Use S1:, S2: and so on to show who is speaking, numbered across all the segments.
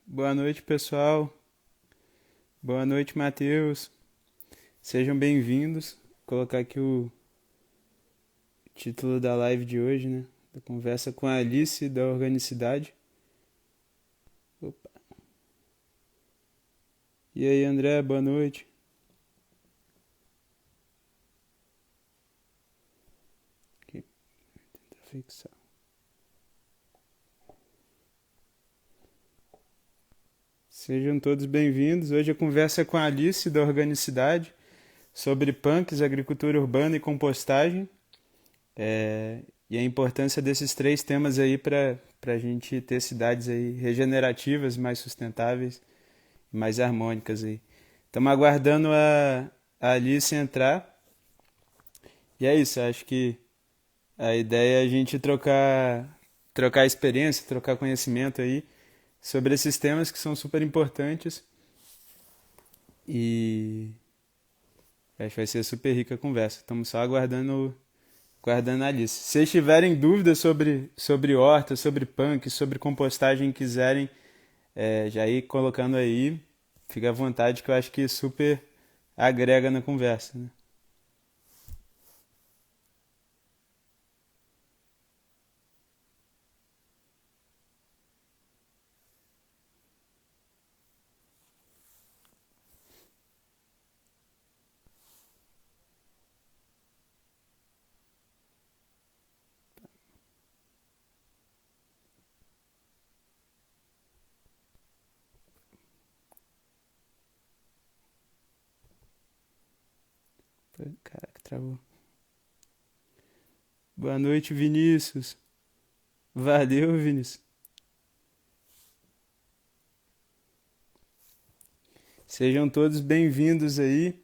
S1: Boa noite, pessoal. Boa noite, Matheus. Sejam bem-vindos. Vou colocar aqui o título da live de hoje, né? Da conversa com a Alice da Organicidade. Opa. E aí, André, boa noite. Aqui, tentar fixar. Sejam todos bem-vindos. Hoje a conversa é com a Alice da Organicidade sobre punks, agricultura urbana e compostagem. E a importância desses três temas aí para a gente ter cidades aí regenerativas, mais sustentáveis e mais harmônicas aí. Estamos aguardando a Alice entrar. E é isso, acho que a ideia é a gente trocar experiência, trocar conhecimento aí sobre esses temas que são super importantes. E acho que vai ser super rica a conversa. Estamos só aguardando a Alice. Se vocês tiverem dúvidas sobre horta, sobre punk, sobre compostagem, quiserem já ir colocando aí, fica à vontade que eu acho que super agrega na conversa, né? Caraca, travou. Boa noite, Vinícius. Valeu, Vinícius. Sejam todos bem-vindos aí.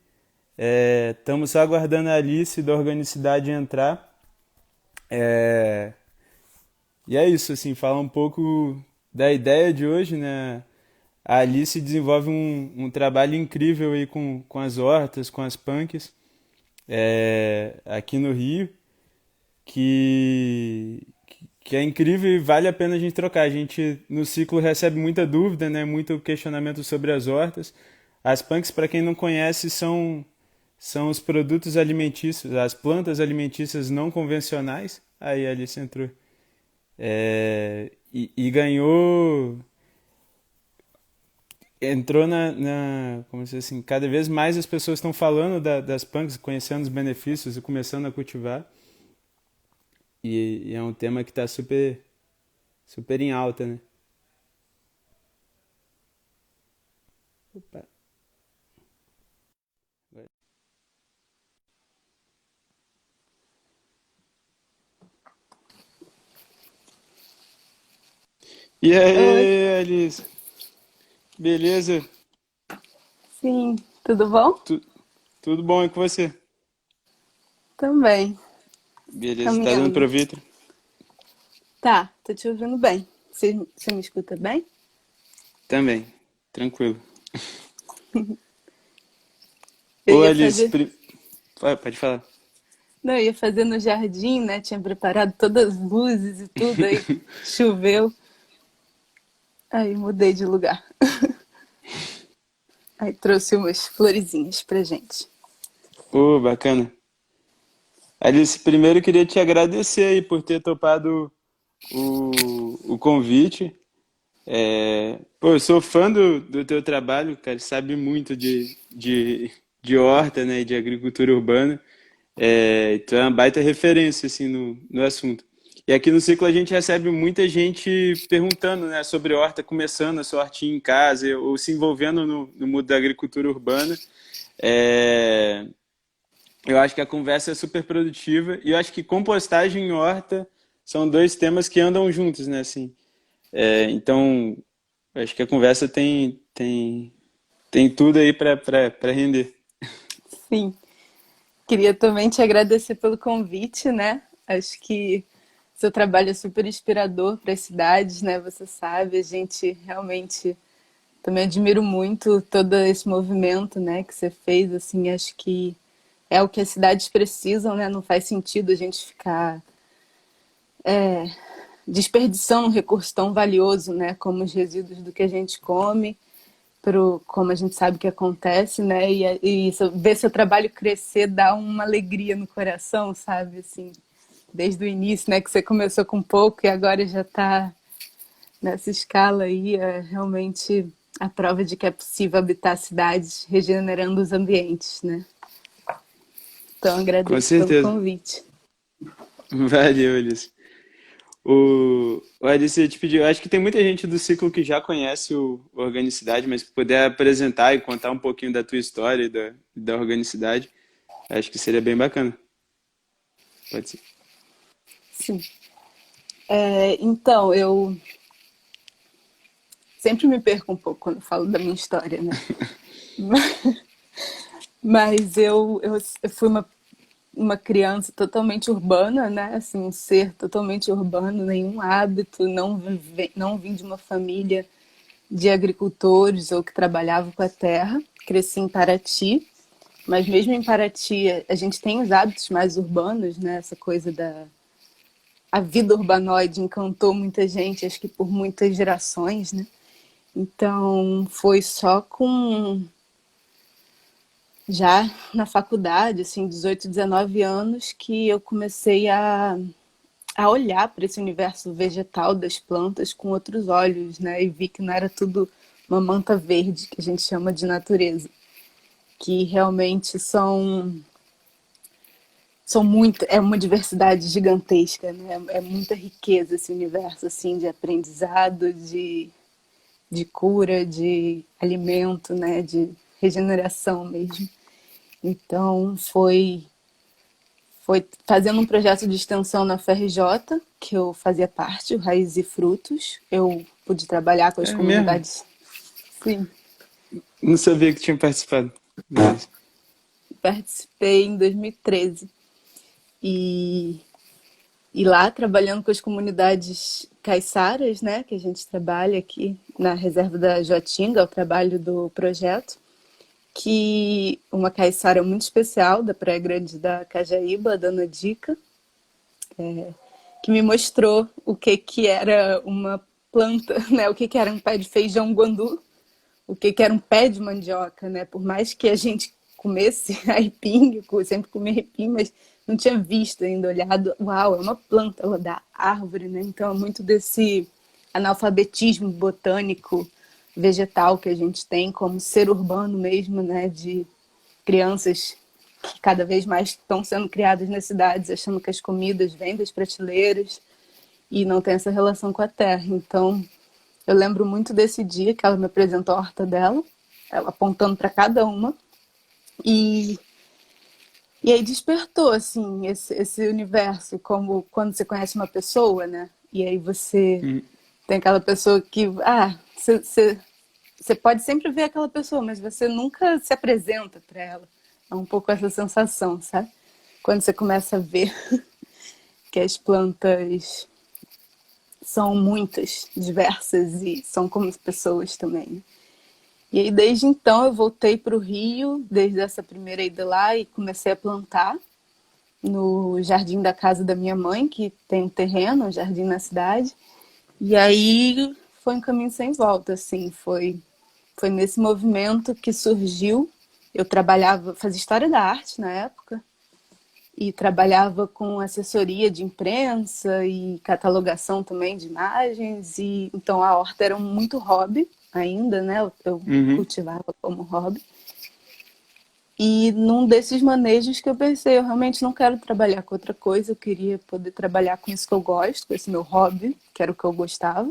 S1: Estamos só aguardando a Alice da Organicidade entrar. É, e é isso, assim, falar um pouco da ideia de hoje, né? A Alice desenvolve um trabalho incrível aí com as hortas, com as punks, aqui no Rio, que, que é incrível e vale a pena a gente trocar. A gente, no ciclo, recebe muita dúvida, né? Muito questionamento sobre as hortas. As punks, para quem não conhece, são os produtos alimentícios, as plantas alimentícias não convencionais. Aí a Alice entrou. E ganhou. Entrou como se assim, cada vez mais as pessoas estão falando das punks, conhecendo os benefícios e começando a cultivar. E é um tema que está super em alta, né? Opa. E
S2: Oi,
S1: aí, Alice? Beleza?
S2: sim, tudo bom?
S1: Tu- Tudo bom aí com você?
S2: Também,
S1: Beleza, tá dando
S2: caminhando.
S1: proveito?
S2: Tá, tô te ouvindo bem. Você me escuta bem?
S1: Também, tranquilo.
S2: Eu
S1: Ô,
S2: ia
S1: Alice,
S2: fazer,
S1: pode falar.
S2: não, eu ia fazer no jardim, né? Tinha preparado todas as luzes e tudo, aí choveu, aí mudei de lugar. Aí trouxe umas florezinhas pra gente.
S1: Ô, bacana. Alice, primeiro eu queria te agradecer aí por ter topado o convite. Pô, eu sou fã do teu trabalho, cara, sabe muito de horta, né, e de agricultura urbana. Tu é uma baita referência, assim, no assunto. E aqui no Ciclo a gente recebe muita gente perguntando, né, sobre horta, começando a sua hortinha em casa ou se envolvendo no mundo da agricultura urbana. É, eu acho que a conversa é super produtiva e eu acho que compostagem e horta são dois temas que andam juntos, né, assim. Então, eu acho que a conversa tem tudo aí para render.
S2: Sim, queria também te agradecer pelo convite, né? Acho que seu trabalho é super inspirador para as cidades, né? Você sabe, a gente realmente também admiro muito todo esse movimento, né, que você fez, assim, acho que é o que as cidades precisam, né? Não faz sentido a gente ficar desperdiçando um recurso tão valioso, né, como os resíduos do que a gente come, como a gente sabe que acontece, né, ver seu trabalho crescer dá uma alegria no coração, sabe, assim, desde o início, né, que você começou com pouco e agora já está nessa escala aí, é realmente a prova de que é possível habitar cidades regenerando os ambientes, né. Então,
S1: Com
S2: agradeço pelo
S1: certeza.
S2: convite.
S1: Valeu, Alice. O Alice, eu te pedi, eu acho que tem muita gente do ciclo que já conhece o Organicidade, mas se puder apresentar e contar um pouquinho da tua história e da Organicidade, acho que seria bem bacana. Pode ser.
S2: Sim. Então, eu sempre me perco um pouco quando falo da minha história, né? Mas eu fui uma criança totalmente urbana, né? Assim, um ser totalmente urbano, nenhum hábito, não vim de uma família de agricultores ou que trabalhavam com a terra. Cresci em Paraty, mas mesmo em Paraty a gente tem os hábitos mais urbanos, né? Essa coisa da a vida urbanoide encantou muita gente, acho que por muitas gerações, né? Então foi só com já na faculdade, assim, 18, 19 anos, que eu comecei a olhar para esse universo vegetal das plantas com outros olhos, né? E vi que não era tudo uma manta verde, que a gente chama de natureza, que realmente são muito, é uma diversidade gigantesca, né? É muita riqueza esse universo, assim, de aprendizado, de cura, de alimento, né? De regeneração mesmo. Então, foi fazendo um projeto de extensão na FRJ, que eu fazia parte, o Raiz e Frutos. Eu pude trabalhar com as
S1: É mesmo?
S2: comunidades. Sim,
S1: Não sabia que tinha participado. Mas,
S2: participei em 2013. E, e lá, trabalhando com as comunidades caiçaras, né, que a gente trabalha aqui na reserva da Joatinga, é o trabalho do projeto, que uma caiçara muito especial da Praia Grande da Cajaíba, a Dona Dica, que me mostrou o que era uma planta, né? O que era um pé de feijão guandu, o que era um pé de mandioca, né? Por mais que a gente comesse aipim, eu sempre comi aipim, mas não tinha visto ainda, olhado, uau, é uma planta, ela dá árvore, né? Então é muito desse analfabetismo botânico, vegetal que a gente tem como ser urbano mesmo, né? De crianças que cada vez mais estão sendo criadas nas cidades, achando que as comidas vêm das prateleiras e não tem essa relação com a terra. Então, eu lembro muito desse dia que ela me apresentou a horta dela, ela apontando para cada uma, e, e aí despertou, assim, esse universo, como quando você conhece uma pessoa, né? E aí você
S1: hum,
S2: tem aquela pessoa que, você pode sempre ver aquela pessoa, mas você nunca se apresenta para ela. É um pouco essa sensação, sabe? Quando você começa a ver que as plantas são muitas, diversas e são como as pessoas também, né? E aí, desde então, eu voltei para o Rio, desde essa primeira ida lá, e comecei a plantar no jardim da casa da minha mãe, que tem um terreno, um jardim na cidade. E aí foi um caminho sem volta, assim, foi nesse movimento que surgiu. Eu trabalhava, fazia história da arte na época, e trabalhava com assessoria de imprensa e catalogação também de imagens, e então a horta era muito hobby ainda, né? Eu
S1: uhum.
S2: cultivava como hobby. E num desses manejos que eu pensei, eu realmente não quero trabalhar com outra coisa, eu queria poder trabalhar com isso que eu gosto, com esse meu hobby, que era o que eu gostava.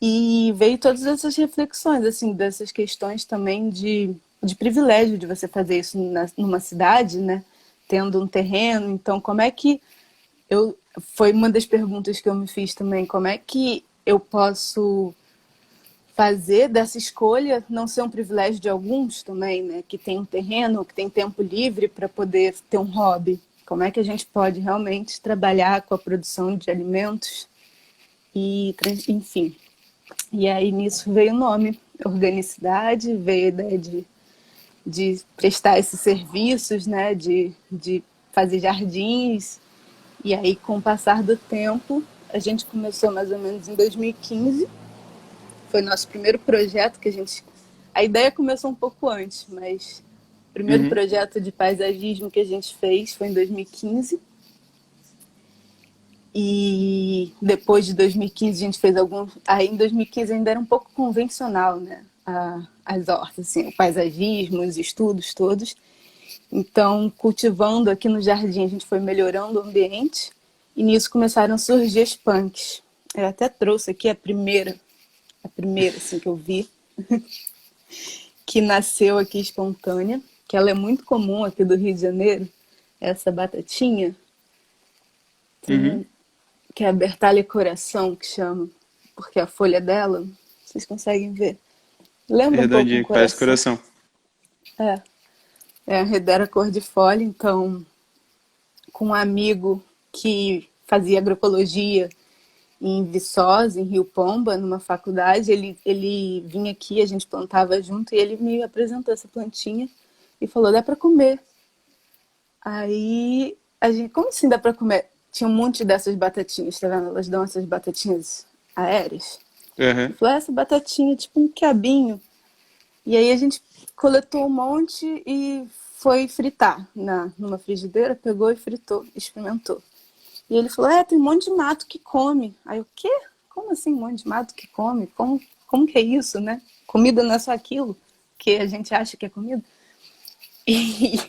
S2: E veio todas essas reflexões, assim, dessas questões também de privilégio de você fazer isso numa cidade, né? Tendo um terreno. Então, como é que eu... Foi uma das perguntas que eu me fiz também. Como é que eu posso fazer dessa escolha não ser um privilégio de alguns também, né? Que tem um terreno, que tem tempo livre para poder ter um hobby. Como é que a gente pode realmente trabalhar com a produção de alimentos e, enfim, e aí nisso veio o nome, organicidade, veio a ideia de prestar esses serviços, né, de fazer jardins. E aí, com o passar do tempo, A gente começou mais ou menos em 2015. Foi nosso primeiro projeto que a gente... A ideia começou um pouco antes, mas o primeiro
S1: Uhum,
S2: projeto de paisagismo que a gente fez foi em 2015. E depois de 2015 a gente fez alguns... Aí em 2015 ainda era um pouco convencional, né? As hortas, assim, o paisagismo, os estudos todos. Então, cultivando aqui no jardim, a gente foi melhorando o ambiente e nisso começaram a surgir as punks. Eu até trouxe aqui a primeira assim, que eu vi, que nasceu aqui espontânea, que ela é muito comum aqui do Rio de Janeiro, essa batatinha,
S1: uhum.
S2: que é a Bertalha Coração, que chama, porque a folha dela, vocês conseguem ver, lembra um pouco um
S1: Redondinho, que parece
S2: coração.
S1: coração.
S2: É, é a redera cor de folha, então, com um amigo que fazia agroecologia em Viçosa, em Rio Pomba, numa faculdade, ele vinha aqui, a gente plantava junto e ele me apresentou essa plantinha e falou, dá para comer. Aí, a gente, como assim dá para comer? Tinha um monte dessas batatinhas, tá vendo? Elas dão essas batatinhas aéreas.
S1: Aham.
S2: Ele falou, essa batatinha é tipo um quiabinho. E aí a gente coletou um monte e foi fritar numa frigideira, pegou e fritou, experimentou. E ele falou, tem um monte de mato que come. Aí eu, o quê? Como assim um monte de mato que come? Como que é isso, né? Comida não é só aquilo que a gente acha que é comida. E,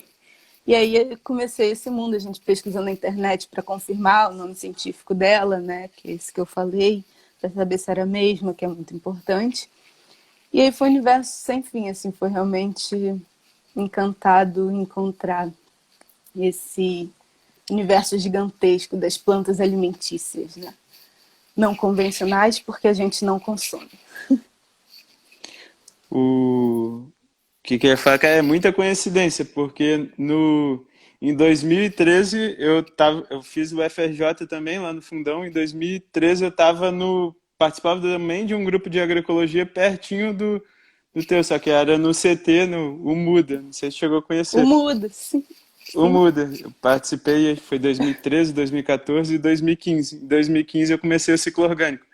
S2: e aí eu comecei esse mundo, a gente pesquisando na internet para confirmar o nome científico dela, né? Que é esse que eu falei, para saber se era a mesma, que é muito importante. E aí foi um universo sem fim, assim, foi realmente encantado encontrar esse universo gigantesco das plantas alimentícias, né? Não convencionais porque a gente não consome.
S1: O que eu ia falar que é muita coincidência, porque em 2013 eu fiz o FRJ também lá no Fundão. Em 2013 eu estava participava também de um grupo de agroecologia pertinho do teu, só que era no CT, no o Muda. Não sei se chegou a
S2: O
S1: conhecer.
S2: muda, sim,
S1: O
S2: sim.
S1: Muda, eu participei, foi 2013, 2014 e 2015. Em 2015 eu comecei o ciclo orgânico.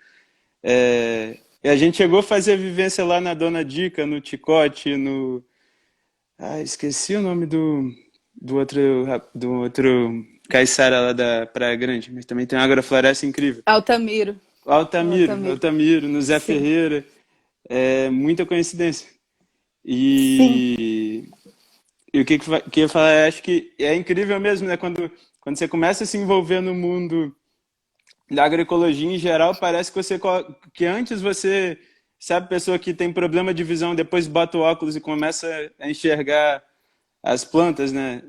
S1: E a gente chegou a fazer a vivência lá na Dona Dica, no Ticote, no. Ah, esqueci o nome do outro caiçara lá da Praia Grande, mas também tem uma agrofloresta incrível.
S2: Altamiro, no
S1: Altamiro,
S2: Altamiro.
S1: Altamiro, no Zé
S2: Sim,
S1: Ferreira. É muita coincidência.
S2: sim.
S1: E, e o que eu ia falar, acho que é incrível mesmo, né? Quando você começa a se envolver no mundo da agroecologia em geral, parece que antes você, sabe, pessoa que tem problema de visão, depois bota o óculos e começa a enxergar as plantas, né?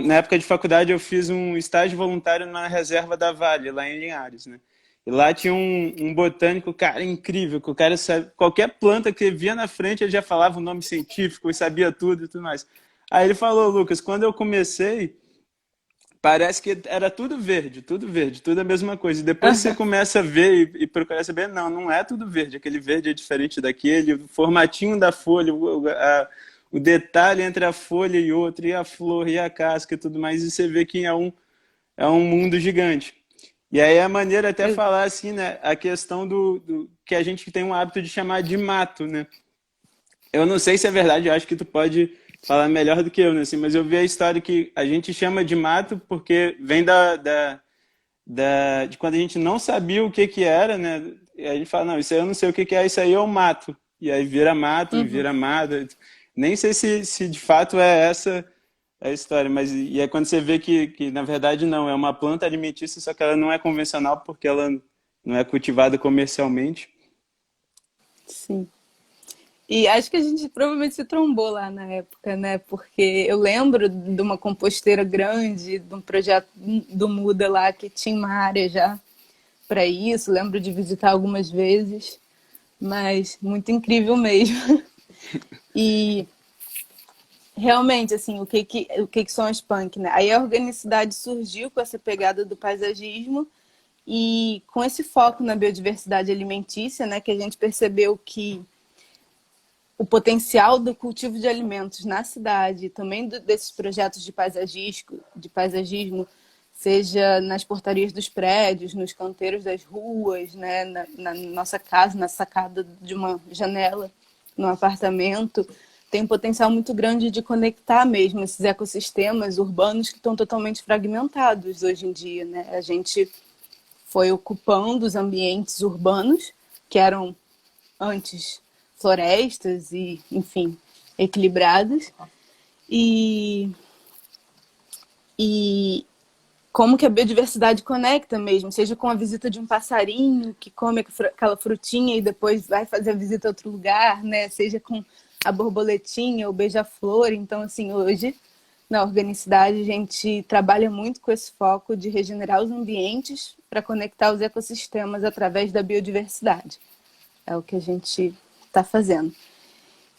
S1: Na época de faculdade eu fiz um estágio voluntário na reserva da Vale, lá em Linhares, né? E lá tinha um botânico, cara, incrível, que o cara sabe, qualquer planta que via na frente, ele já falava o nome científico e sabia tudo e tudo mais. Aí ele falou, Lucas, quando eu comecei, parece que era tudo verde, tudo a mesma coisa. E depois você
S2: Aham.
S1: começa a ver e procurar saber, não, não é tudo verde. Aquele verde é diferente daquele, o formatinho da folha, o detalhe entre a folha e outra, e a flor e a casca e tudo mais. E você vê que é um mundo gigante. E aí a maneira até falar assim, né? A questão do que a gente tem um hábito de chamar de mato, né? Eu não sei se é verdade, eu acho que tu pode falar melhor do que eu, né? Assim, mas eu vi a história que a gente chama de mato porque vem de quando a gente não sabia o que que era, né? E a gente fala, não, isso aí eu não sei o que que é, isso aí eu mato. E aí vira mato e
S2: Uhum.
S1: vira mata. Nem sei se de fato é essa a história, mas e é quando você vê que na verdade não, é uma planta alimentícia, só que ela não é convencional porque ela não é cultivada comercialmente.
S2: Sim. E acho que a gente provavelmente se trombou lá na época, né? Porque eu lembro de uma composteira grande, de um projeto do Muda lá que tinha uma área já para isso. Lembro de visitar algumas vezes, mas muito incrível mesmo. E realmente, assim, o que são as punk, né? Aí a organicidade surgiu com essa pegada do paisagismo e com esse foco na biodiversidade alimentícia, né? Que a gente percebeu que o potencial do cultivo de alimentos na cidade, também desses projetos de paisagismo seja nas portarias dos prédios, nos canteiros das ruas, né, na nossa casa, na sacada de uma janela, no apartamento, tem um potencial muito grande de conectar mesmo esses ecossistemas urbanos que estão totalmente fragmentados hoje em dia, né? A gente foi ocupando os ambientes urbanos, que eram antes florestas e, enfim, equilibradas, e, e como que a biodiversidade conecta mesmo, seja com a visita de um passarinho que come aquela frutinha e depois vai fazer a visita a outro lugar, né? Seja com a borboletinha, o beija-flor. Então, assim, hoje, na organicidade, a gente trabalha muito com esse foco de regenerar os ambientes para conectar os ecossistemas através da biodiversidade. É o que a gente está fazendo.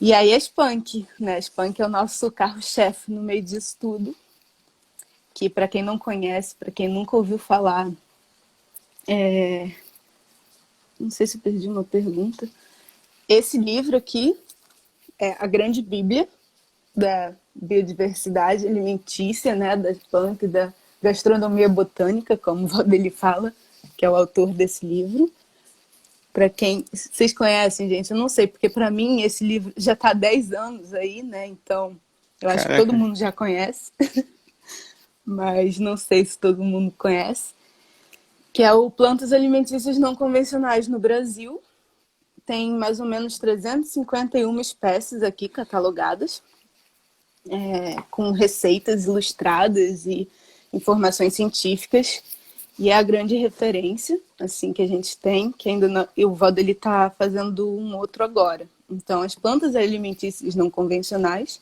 S2: E aí a Spunk, né? A Spunk é o nosso carro-chefe no meio disso tudo, que para quem não conhece, para quem nunca ouviu falar, não sei se eu perdi uma pergunta. Esse livro aqui é a grande bíblia da biodiversidade alimentícia, né, da Spunk, da gastronomia botânica, como o Valdeli fala, que é o autor desse livro. Para quem vocês conhecem, gente, eu não sei, porque para mim esse livro já está há 10 anos aí, né? Então, eu acho que todo
S1: Caraca.
S2: mundo já conhece, mas não sei se todo mundo conhece, que é o Plantas Alimentícias Não Convencionais no Brasil. Tem mais ou menos 351 espécies aqui catalogadas, com receitas ilustradas e informações científicas. E é a grande referência assim, que a gente tem, que ainda não, e o Valdeli está fazendo um outro agora. Então, as plantas alimentícias não convencionais,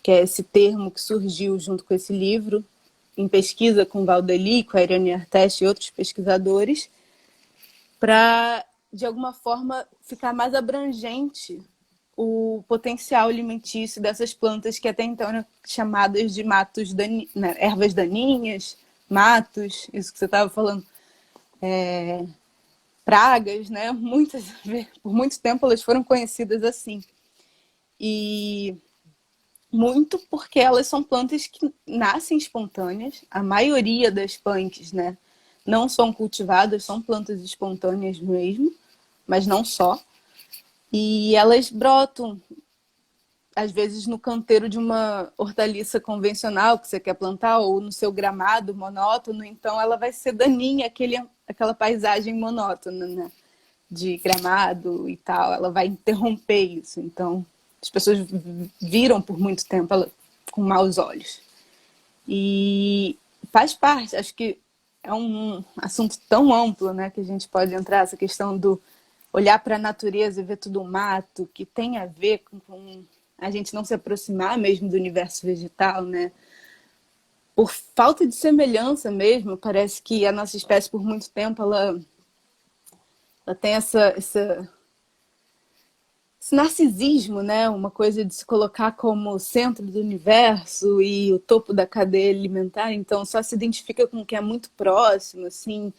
S2: que é esse termo que surgiu junto com esse livro, em pesquisa com o Valdeli, com a Irene Artest e outros pesquisadores, para, de alguma forma, ficar mais abrangente o potencial alimentício dessas plantas que até então eram chamadas de matos né, ervas daninhas, matos, isso que você estava falando, pragas, né? Muitas, por muito tempo elas foram conhecidas assim. E muito porque elas são plantas que nascem espontâneas. A maioria das punks, né, não são cultivadas, são plantas espontâneas mesmo, mas não só. E elas brotam, às vezes, no canteiro de uma hortaliça convencional que você quer plantar, ou no seu gramado monótono, então ela vai ser daninha, aquela paisagem monótona, né? De gramado e tal, ela vai interromper isso. Então, as pessoas viram por muito tempo ela com maus olhos. E faz parte, acho que é um assunto tão amplo, né, que a gente pode entrar, essa questão do olhar para a natureza e ver tudo um mato, que tem a ver com a gente não se aproximar mesmo do universo vegetal, né? Por falta de semelhança mesmo, parece que a nossa espécie, por muito tempo, ela tem esse narcisismo, né? Uma coisa de se colocar como o centro do universo e o topo da cadeia alimentar, então só se identifica com o que é muito próximo, assim.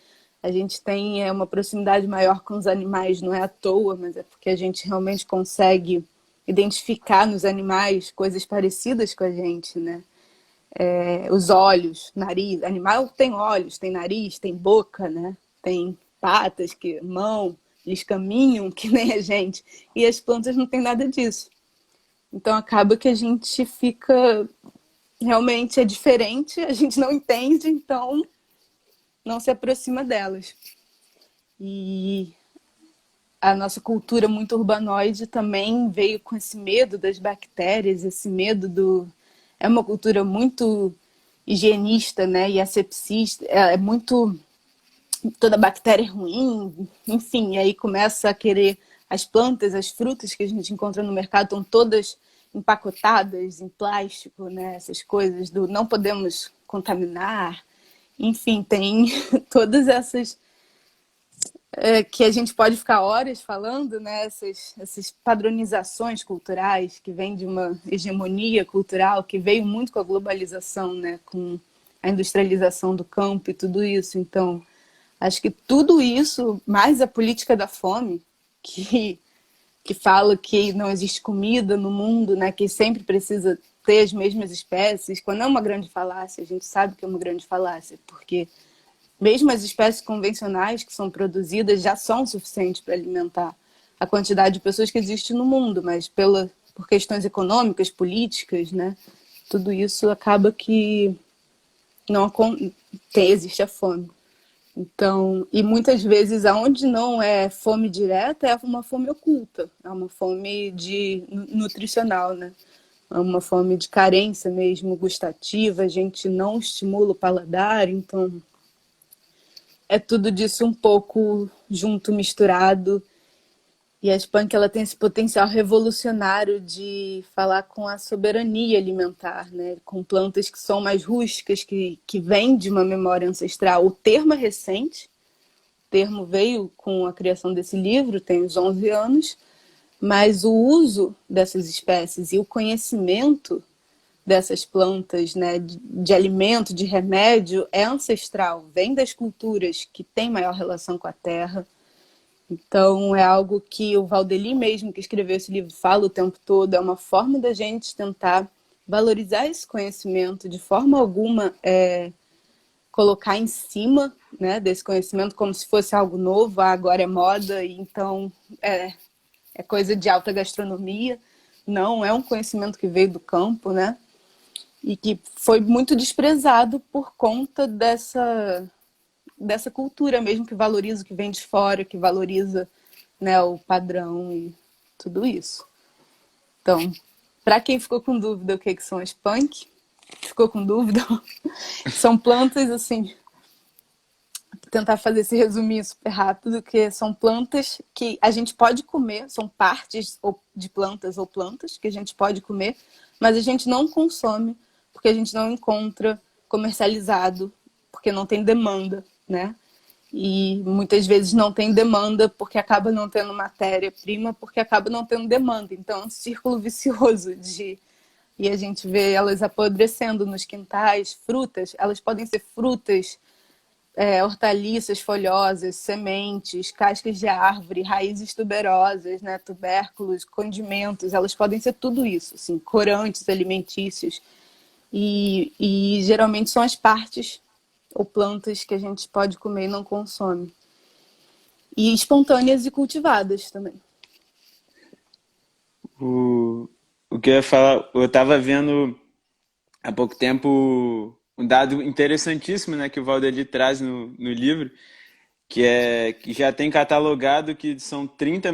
S2: A gente tem uma proximidade maior com os animais, não é à toa, mas é porque a gente realmente consegue identificar nos animais coisas parecidas com a gente, né? Os olhos, nariz. Animal tem olhos, tem nariz, tem boca, né? Tem patas, mão, eles caminham que nem a gente. E as plantas não têm nada disso. Então acaba que a gente fica... Realmente é diferente, a gente não entende, então não se aproxima delas. E a nossa cultura muito urbanoide também veio com esse medo das bactérias, esse medo do... É uma cultura muito higienista, né? E asepsista, é muito... Toda bactéria é ruim, enfim, e aí começa a querer... As plantas, as frutas que a gente encontra no mercado estão todas empacotadas em plástico, né? Essas coisas do não podemos contaminar. Enfim, tem todas essas... que a gente pode ficar horas falando, né? Essas padronizações culturais que vêm de uma hegemonia cultural que veio muito com a globalização, né? Com a industrialização do campo e tudo isso. Então, acho que tudo isso, mais a política da fome, que fala que não existe comida no mundo, né? Que sempre precisa ter as mesmas espécies, quando é uma grande falácia, a gente sabe que é uma grande falácia, porque mesmo as espécies convencionais que são produzidas já são suficientes para alimentar a quantidade de pessoas que existe no mundo, mas por questões econômicas, políticas, né, tudo isso acaba que não existe a fome. Então, e muitas vezes aonde não é fome direta é uma fome oculta, é uma fome nutricional, né? É uma fome de carência mesmo gustativa, a gente não estimula o paladar, então é tudo disso um pouco junto, misturado. E a Spunk, ela tem esse potencial revolucionário de falar com a soberania alimentar, né? Com plantas que são mais rústicas, que vêm de uma memória ancestral. O termo é recente, o termo veio com a criação desse livro, tem uns 11 anos, mas o uso dessas espécies e o conhecimento dessas plantas, né, de alimento, de remédio, é ancestral, vem das culturas que têm maior relação com a terra. Então, é algo que o Valdeli mesmo, que escreveu esse livro, fala o tempo todo, é uma forma da gente tentar valorizar esse conhecimento, de forma alguma colocar em cima, né, desse conhecimento como se fosse algo novo, agora é moda, e então é coisa de alta gastronomia. Não, é um conhecimento que veio do campo, né, e que foi muito desprezado por conta dessa cultura mesmo, que valoriza o que vem de fora, que valoriza, né, o padrão e tudo isso. Então, para quem ficou com dúvida o que são as punk, ficou com dúvida, são plantas assim, vou tentar fazer esse resuminho super rápido, que são plantas que a gente pode comer, são partes de plantas ou plantas que a gente pode comer, mas a gente não consome porque a gente não encontra comercializado, porque não tem demanda, né? E muitas vezes não tem demanda porque acaba não tendo matéria-prima, porque acaba não tendo demanda. Então é um círculo vicioso de... E a gente vê elas apodrecendo nos quintais, frutas, elas podem ser frutas, hortaliças folhosas, sementes, cascas de árvore, raízes tuberosas, né, tubérculos, condimentos, elas podem ser tudo isso, assim, corantes alimentícios. E geralmente são as partes ou plantas que a gente pode comer e não consome. E espontâneas e cultivadas também.
S1: O que eu ia falar, eu estava vendo há pouco tempo um dado interessantíssimo, né, que o Valdeli traz no livro, que já tem catalogado que são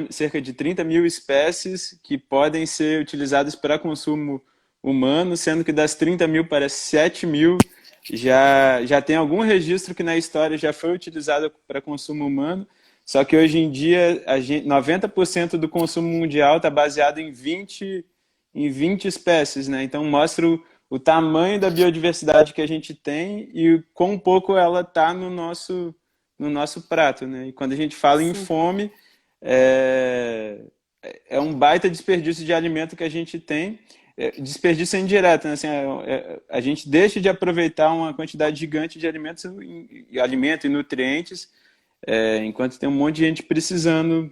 S1: cerca de 30 mil espécies que podem ser utilizadas para consumo humano, sendo que das 30 mil para 7 mil já tem algum registro que na história já foi utilizado para consumo humano, só que hoje em dia 90% do consumo mundial está baseado em vinte espécies, né? Então mostra o tamanho da biodiversidade que a gente tem e quão pouco ela está no nosso prato, né? E quando a gente fala em
S2: Sim,
S1: fome, é, é um baita desperdício de alimento que a gente tem. Desperdício indireto, né? Assim, a gente deixa de aproveitar uma quantidade gigante de alimentos, alimento e nutrientes, enquanto tem um monte de gente precisando,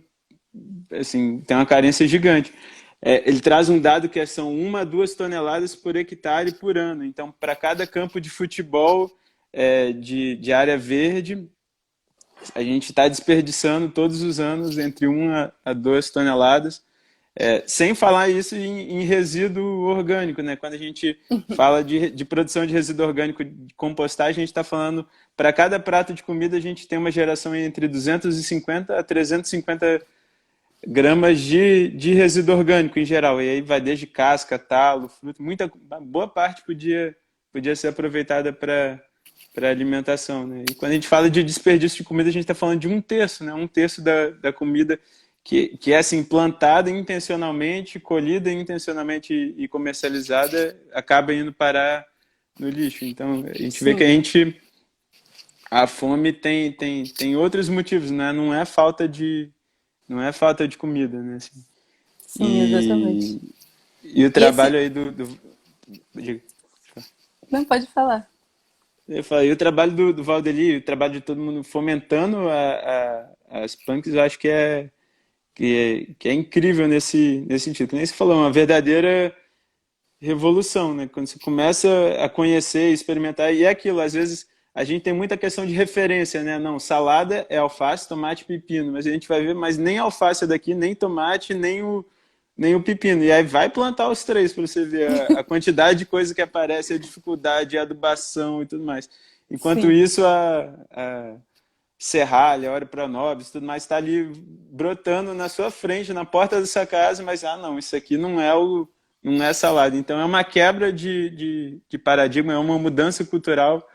S1: assim, tem uma carência gigante. Ele traz um dado que são 1 a 2 toneladas por hectare por ano. Então, para cada campo de futebol de área verde, a gente está desperdiçando todos os anos entre 1 a 2 toneladas, sem falar isso em resíduo orgânico, né? Quando a gente fala de produção de resíduo orgânico de compostagem, a gente está falando, para cada prato de comida, a gente tem uma geração entre 250 a 350 gramas de resíduo orgânico em geral. E aí vai desde casca, talo, fruto, boa parte podia ser aproveitada para alimentação, né? E quando a gente fala de desperdício de comida, a gente está falando de 1/3, né? 1/3 da comida que é assim, plantada intencionalmente, colhida intencionalmente e comercializada, acaba indo parar no lixo. Então, a gente vê que
S2: sim,
S1: a fome tem outros motivos, né? Não é falta de comida, né? Assim.
S2: sim, exatamente.
S1: E o
S2: E esse.
S1: trabalho aí diga.
S2: Não pode falar.
S1: Eu falei, e o trabalho do Valdeli, o trabalho de todo mundo fomentando as punks, eu acho que é incrível nesse sentido. Que nem você falou, uma verdadeira revolução, né? Quando você começa a conhecer, experimentar, e é aquilo, às vezes a gente tem muita questão de referência, né? Não, salada é alface, tomate, pepino, mas a gente vai ver, mas nem alface é daqui, nem tomate, nem o pepino. E aí vai plantar os três para você ver a quantidade de coisa que aparece, a dificuldade, a adubação e tudo mais. Enquanto
S2: Sim,
S1: isso, a serralha, óleo para nobres, tudo mais está ali brotando na sua frente, na porta da sua casa, mas não, isso aqui não é salada. Então é uma quebra de paradigma, é uma mudança cultural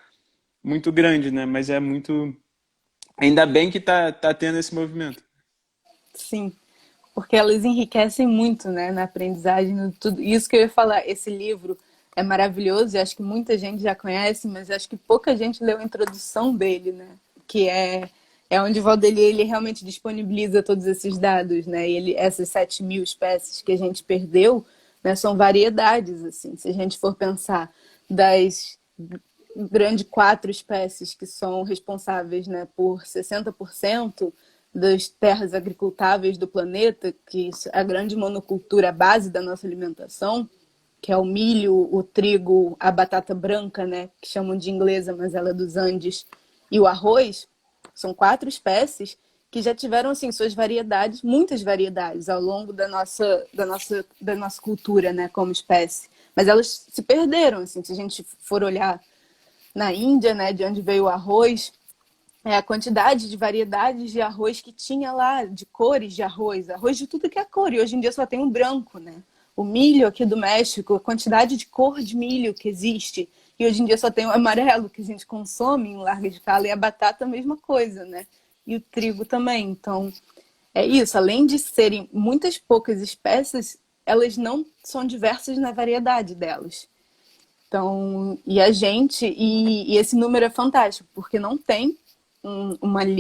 S1: muito grande, né? Mas é muito. Ainda bem que tá tendo esse movimento.
S2: sim. Porque elas enriquecem muito, né, na aprendizagem, no tudo. Isso que eu ia falar, esse livro é maravilhoso e acho que muita gente já conhece, mas acho que pouca gente leu a introdução dele, né? Que é onde o Valdelier ele realmente disponibiliza todos esses dados, né? E ele, essas 7.000 espécies que a gente perdeu, né, são variedades, assim. Se a gente for pensar das grande quatro espécies que são responsáveis, né, por 60% das terras agricultáveis do planeta, que é a grande monocultura, a base da nossa alimentação, que é o milho, o trigo, a batata branca, né, que chamam de inglesa, mas ela é dos Andes, e o arroz, são quatro espécies que já tiveram assim suas variedades, muitas variedades ao longo da nossa cultura, né, como espécie. Mas elas se perderam, assim, se a gente for olhar na Índia, né, de onde veio o arroz, a quantidade de variedades de arroz que tinha lá, de cores de arroz de tudo que é cor, e hoje em dia só tem um branco, né? O milho aqui do México, a quantidade de cor de milho que existe, e hoje em dia só tem o amarelo que a gente consome em larga escala, e a batata a mesma coisa, né? E o trigo também. Então, é isso, além de serem muitas poucas espécies, elas não são diversas na variedade delas. Então, e esse número é fantástico, porque não tem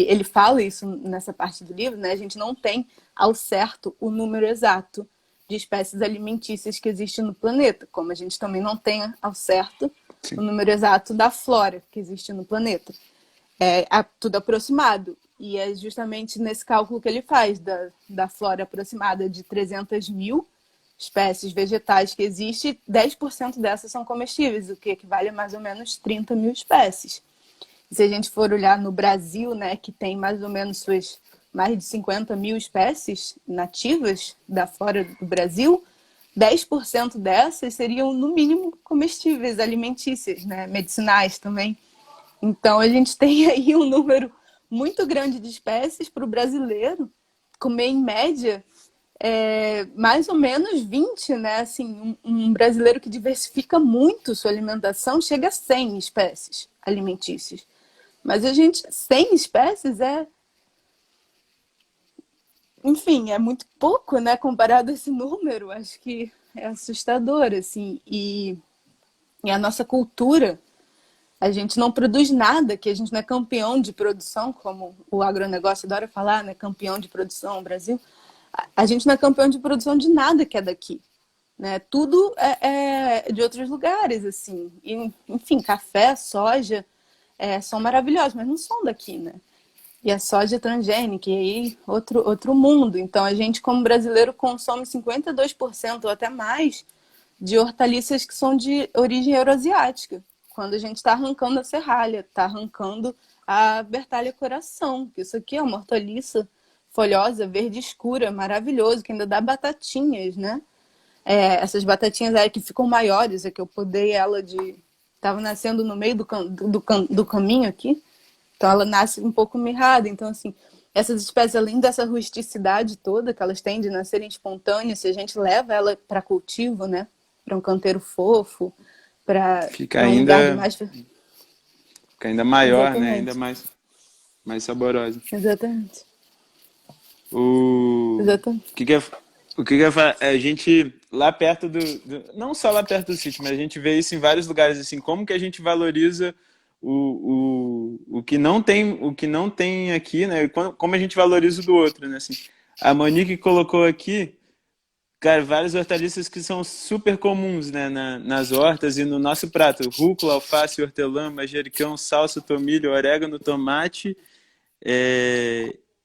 S2: ele fala isso nessa parte do livro, né? A gente não tem ao certo o número exato de espécies alimentícias que existem no planeta, como a gente também não tem ao certo o
S1: Sim.
S2: número exato da flora que existe no planeta. Tudo aproximado. E é justamente nesse cálculo que ele faz da flora aproximada de 300.000 espécies vegetais que existe, 10% dessas são comestíveis, o que equivale a mais ou menos 30.000 espécies. Se a gente for olhar no Brasil, né, que tem mais ou menos suas mais de 50.000 espécies nativas da flora do Brasil, 10% dessas seriam, no mínimo, comestíveis, alimentícias, né, medicinais também. Então, a gente tem aí um número muito grande de espécies para o brasileiro comer, em média, mais ou menos 20, né? Assim, um brasileiro que diversifica muito sua alimentação chega a 100 espécies alimentícias. Mas a gente, 100 espécies enfim, é muito pouco, né, comparado a esse número. Acho que é assustador, assim. E a nossa cultura, a gente não produz nada, que a gente não é campeão de produção, como o agronegócio adora falar, né, campeão de produção no Brasil. A gente não é campeão de produção de nada que é daqui. Né? Tudo é de outros lugares, assim. E, enfim, café, soja, são maravilhosos, mas não são daqui, né? E a soja transgênica, e aí outro mundo. Então, a gente, como brasileiro, consome 52% ou até mais de hortaliças que são de origem euroasiática. Quando a gente está arrancando a serralha, está arrancando a Bertalha coração, que isso aqui é uma hortaliça folhosa, verde escura, maravilhoso, que ainda dá batatinhas, né? Essas batatinhas aí que ficam maiores, é que eu podei ela de... Estava nascendo no meio do caminho aqui, então ela nasce um pouco mirrada. Então, assim, essas espécies, além dessa rusticidade toda que elas têm de nascerem espontâneas, se a gente leva ela para cultivo, né? Para um canteiro fofo, para
S1: Fica
S2: um lugar de
S1: ainda,
S2: mais.
S1: fica ainda maior, né? Ainda
S2: Exatamente.
S1: mais saborosa.
S2: Exatamente.
S1: O
S2: Exatamente.
S1: que que é, o que que é, a gente lá perto não só lá perto do sítio, mas a gente vê isso em vários lugares assim, como que a gente valoriza o que não tem aqui, né? Como a gente valoriza o do outro, né? Assim, a Monique colocou aqui, cara, várias hortaliças que são super comuns, né, nas hortas e no nosso prato: rúcula, alface, hortelã, manjericão, salsa, tomilho, orégano, tomate,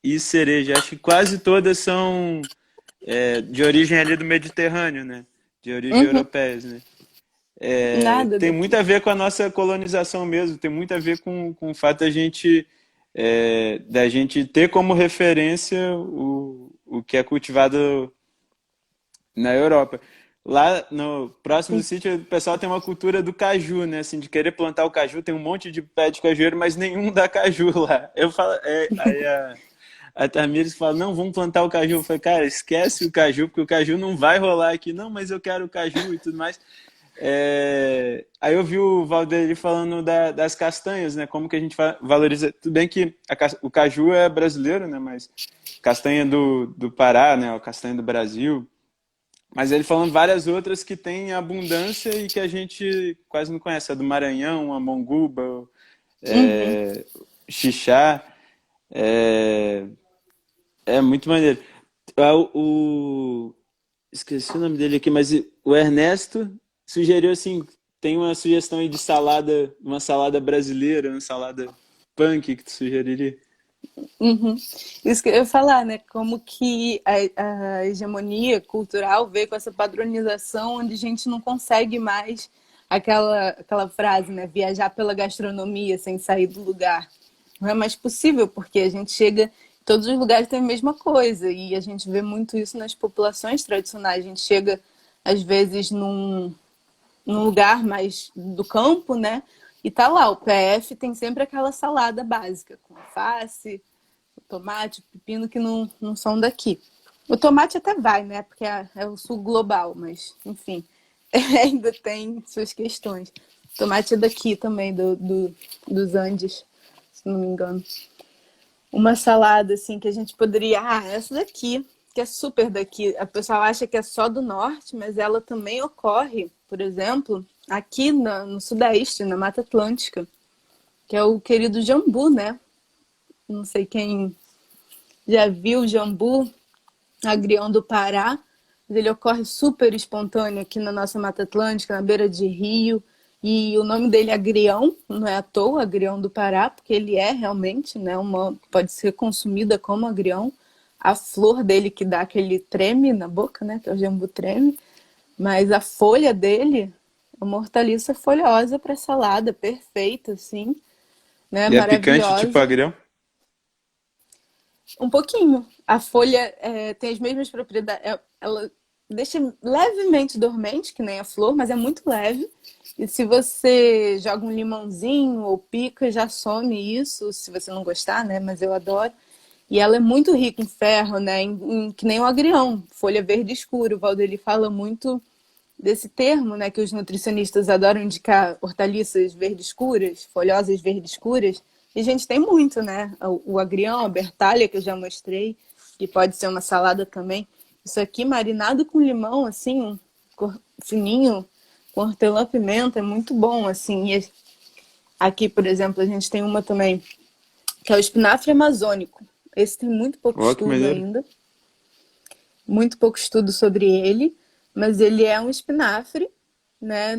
S1: e cereja. Acho que quase todas são de origem ali do Mediterrâneo, né? De origem
S2: Uhum.
S1: europeias, né?
S2: Nada
S1: tem muito
S2: daqui.
S1: a ver com a nossa colonização mesmo, tem muito a ver com o fato da gente ter como referência o que é cultivado na Europa. Lá no próximo do
S2: Sim.
S1: sítio, o pessoal tem uma cultura do caju, né? Assim, de querer plantar o caju, tem um monte de pé de cajueiro, mas nenhum dá caju lá. Eu falo, aí a Tamires fala, não, vamos plantar o caju. Eu falei, cara, esquece o caju, porque o caju não vai rolar aqui. Não, mas eu quero o caju e tudo mais. Aí eu vi o Valdir falando das castanhas, né? Como que a gente valoriza. Tudo bem que o caju é brasileiro, né? Mas castanha do Pará, né? A castanha do Brasil. Mas ele falando várias outras que têm abundância e que a gente quase não conhece. A do Maranhão, a monguba,
S2: Uhum.
S1: é, xixá. É, é muito maneiro. Esqueci o nome dele aqui, mas o Ernesto sugeriu assim, tem uma sugestão aí de salada, uma salada brasileira, uma salada punk que tu sugeriria.
S2: Uhum. Isso que eu ia falar, né? Como que a hegemonia cultural veio com essa padronização onde a gente não consegue mais aquela frase, né? Viajar pela gastronomia sem sair do lugar. Não é mais possível, porque a gente chega, em todos os lugares tem a mesma coisa, e a gente vê muito isso nas populações tradicionais. A gente chega, às vezes, num lugar mais do campo, né? E tá lá, o PF tem sempre aquela salada básica, com alface, o tomate, o pepino, que não são daqui. O tomate até vai, né? Porque é o sul global, mas, enfim, ainda tem suas questões. O tomate é daqui também, dos Andes, se não me engano. Uma salada, assim, que a gente poderia. Ah, essa daqui, que é super daqui. A pessoa acha que é só do norte, mas ela também ocorre, por exemplo, aqui no Sudeste, na Mata Atlântica, que é o querido jambu, né? Não sei quem já viu o jambu, agrião do Pará, mas ele ocorre super espontâneo aqui na nossa Mata Atlântica, na beira de rio. E o nome dele é agrião, não é à toa, agrião do Pará, porque ele é realmente, né, pode ser consumida como agrião. A flor dele que dá aquele treme na boca, né, que é o jambu treme, mas a folha dele é uma hortaliça folhosa para salada, perfeita, assim, né,
S1: E é picante, tipo
S2: maravilhosa.
S1: agrião?
S2: Um pouquinho. A folha tem as mesmas propriedades. Ela deixa levemente dormente, que nem a flor, mas é muito leve. E se você joga um limãozinho ou pica, já some isso, se você não gostar, né? Mas eu adoro. E ela é muito rica em ferro, né? Que nem o agrião, folha verde escuro. O Valdeli fala muito desse termo, né, que os nutricionistas adoram indicar hortaliças verde escuras, folhosas verde escuras. E a gente tem muito, né? O agrião, a bertalha, que eu já mostrei, que pode ser uma salada também. Isso aqui marinado com limão, assim, fininho, com hortelã-pimenta, é muito bom, assim. E aqui, por exemplo, a gente tem uma também, que é o espinafre amazônico. Esse tem muito pouco
S1: Ó, que
S2: estudo
S1: maneiro.
S2: ainda, muito pouco estudo sobre ele, mas ele é um espinafre, né?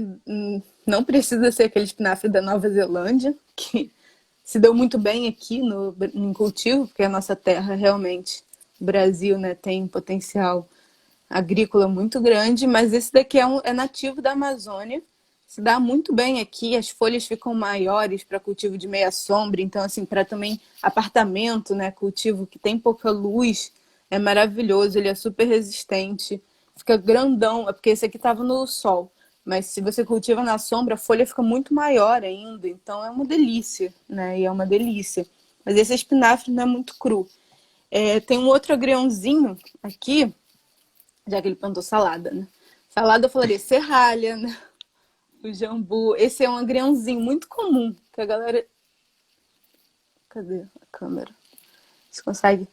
S2: Não precisa ser aquele espinafre da Nova Zelândia, que se deu muito bem aqui no cultivo, porque a nossa terra realmente, o Brasil, né, tem um potencial agrícola muito grande, mas esse daqui é nativo da Amazônia, se dá muito bem aqui, as folhas ficam maiores para cultivo de meia sombra, então assim, para também apartamento, né, cultivo que tem pouca luz, é maravilhoso, ele é super resistente, fica grandão, é porque esse aqui estava no sol, mas se você cultiva na sombra, a folha fica muito maior ainda, então é uma delícia, né, e é uma delícia. Mas esse espinafre não é muito cru. Tem um outro agriãozinho aqui, já que ele plantou salada, né? Salada eu falaria serralha, né? O jambu. Esse é um agriãozinho muito comum, que a galera. Cadê a câmera? Você consegue?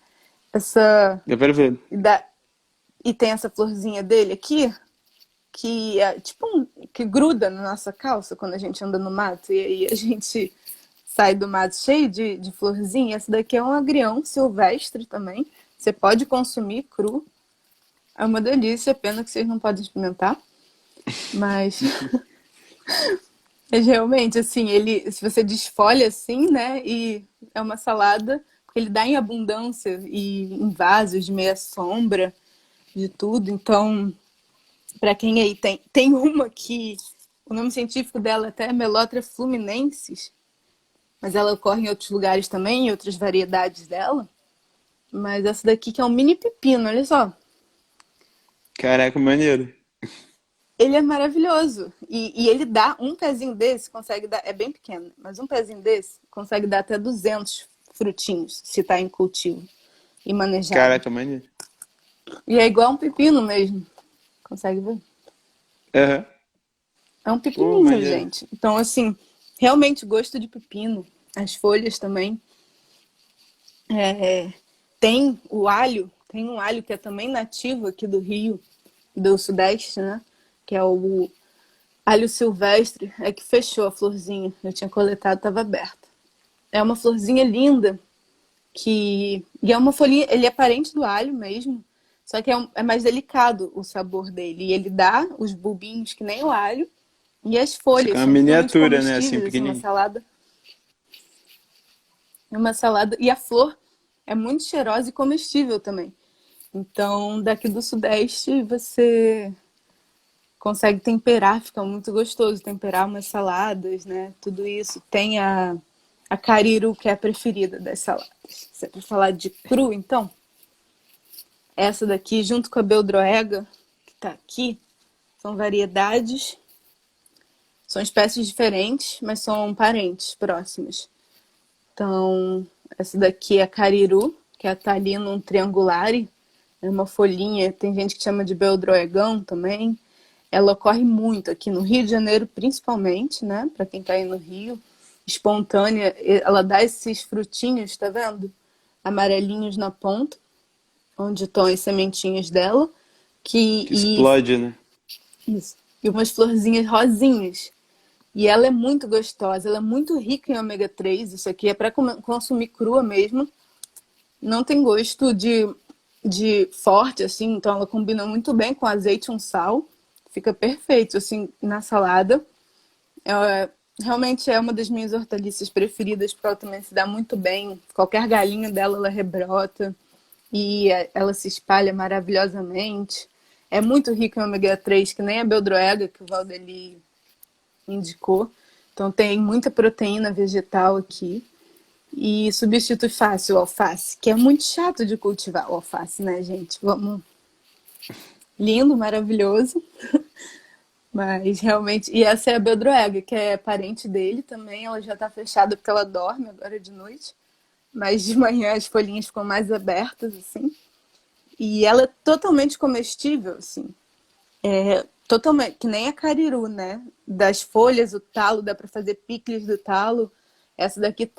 S2: Essa.
S1: Deu pra ver.
S2: E tem essa florzinha dele aqui, que é tipo que gruda na nossa calça quando a gente anda no mato, e aí a gente sai do mato cheio de florzinha. Essa daqui é um agrião silvestre também. Você pode consumir cru. É uma delícia, pena que vocês não podem experimentar. Mas realmente, assim, ele, se você desfolha assim, né, e é uma salada, porque ele dá em abundância e em vasos de meia sombra, de tudo. Então, para quem aí tem uma que O nome científico dela até é Melotra fluminensis, mas ela ocorre em outros lugares também, em outras variedades dela. Mas essa daqui que é um mini pepino, olha só.
S1: Caraca, maneiro.
S2: Ele é maravilhoso. E ele dá um pezinho desse, consegue dar, é bem pequeno, mas um pezinho desse consegue dar até 200 frutinhos, se está em cultivo e manejado.
S1: Caraca, maneiro.
S2: E é igual um pepino mesmo. Consegue ver?
S1: Aham.
S2: É um
S1: Pô,
S2: pepininho,
S1: maneiro.
S2: gente. Então, assim, realmente gosto de pepino. As folhas também. É, tem um alho que é também nativo aqui do Rio, do Sudeste, né? Que é o alho silvestre. É que fechou a florzinha. Eu tinha coletado, estava aberta. É uma florzinha linda e é uma folhinha, ele é parente do alho mesmo, só que é mais delicado o sabor dele. E ele dá os bulbinhos que nem o alho, e as
S1: Isso aqui
S2: folhas
S1: é uma
S2: são extremamente
S1: miniatura, né? Assim,
S2: comestíveis, assim,
S1: pequenininho.
S2: uma salada, e a flor é muito cheirosa e comestível também. Então, daqui do Sudeste, você consegue temperar, fica muito gostoso temperar umas saladas, né? Tudo isso. Tem a cariru, que é a preferida das saladas. Se é para falar de cru, então, essa daqui, junto com a beldroega, que está aqui, são variedades, são espécies diferentes, mas são parentes próximos. Então, essa daqui é a cariru, que é a Talinum triangulare, é uma folhinha, tem gente que chama de beldroegão também. Ela ocorre muito aqui no Rio de Janeiro, principalmente, né? Para quem está aí no Rio, espontânea, ela dá esses frutinhos, tá vendo? Amarelinhos na ponta, onde estão as sementinhas dela, que
S1: Que explode, né?
S2: isso, e umas florzinhas rosinhas. E ela é muito gostosa, ela é muito rica em ômega 3. Isso aqui é para consumir crua mesmo. Não tem gosto de forte, assim, então ela combina muito bem com azeite e um sal. Fica perfeito, assim, na salada. É, realmente é uma das minhas hortaliças preferidas, porque ela também se dá muito bem. Qualquer galinha dela, ela rebrota e ela se espalha maravilhosamente. É muito rica em ômega 3, que nem a beldroega que o Valdeli indicou. Então tem muita proteína vegetal aqui. E substitui fácil o alface, que é muito chato de cultivar o alface, né, gente? Vamos. Lindo, maravilhoso. Mas realmente. E essa é a beldroega, que é parente dele também. Ela já tá fechada porque ela dorme agora de noite. Mas de manhã as folhinhas ficam mais abertas, assim. E ela é totalmente comestível, assim. É totalmente, que nem a cariru, né? Das folhas, o talo, dá para fazer picles do talo. Essa daqui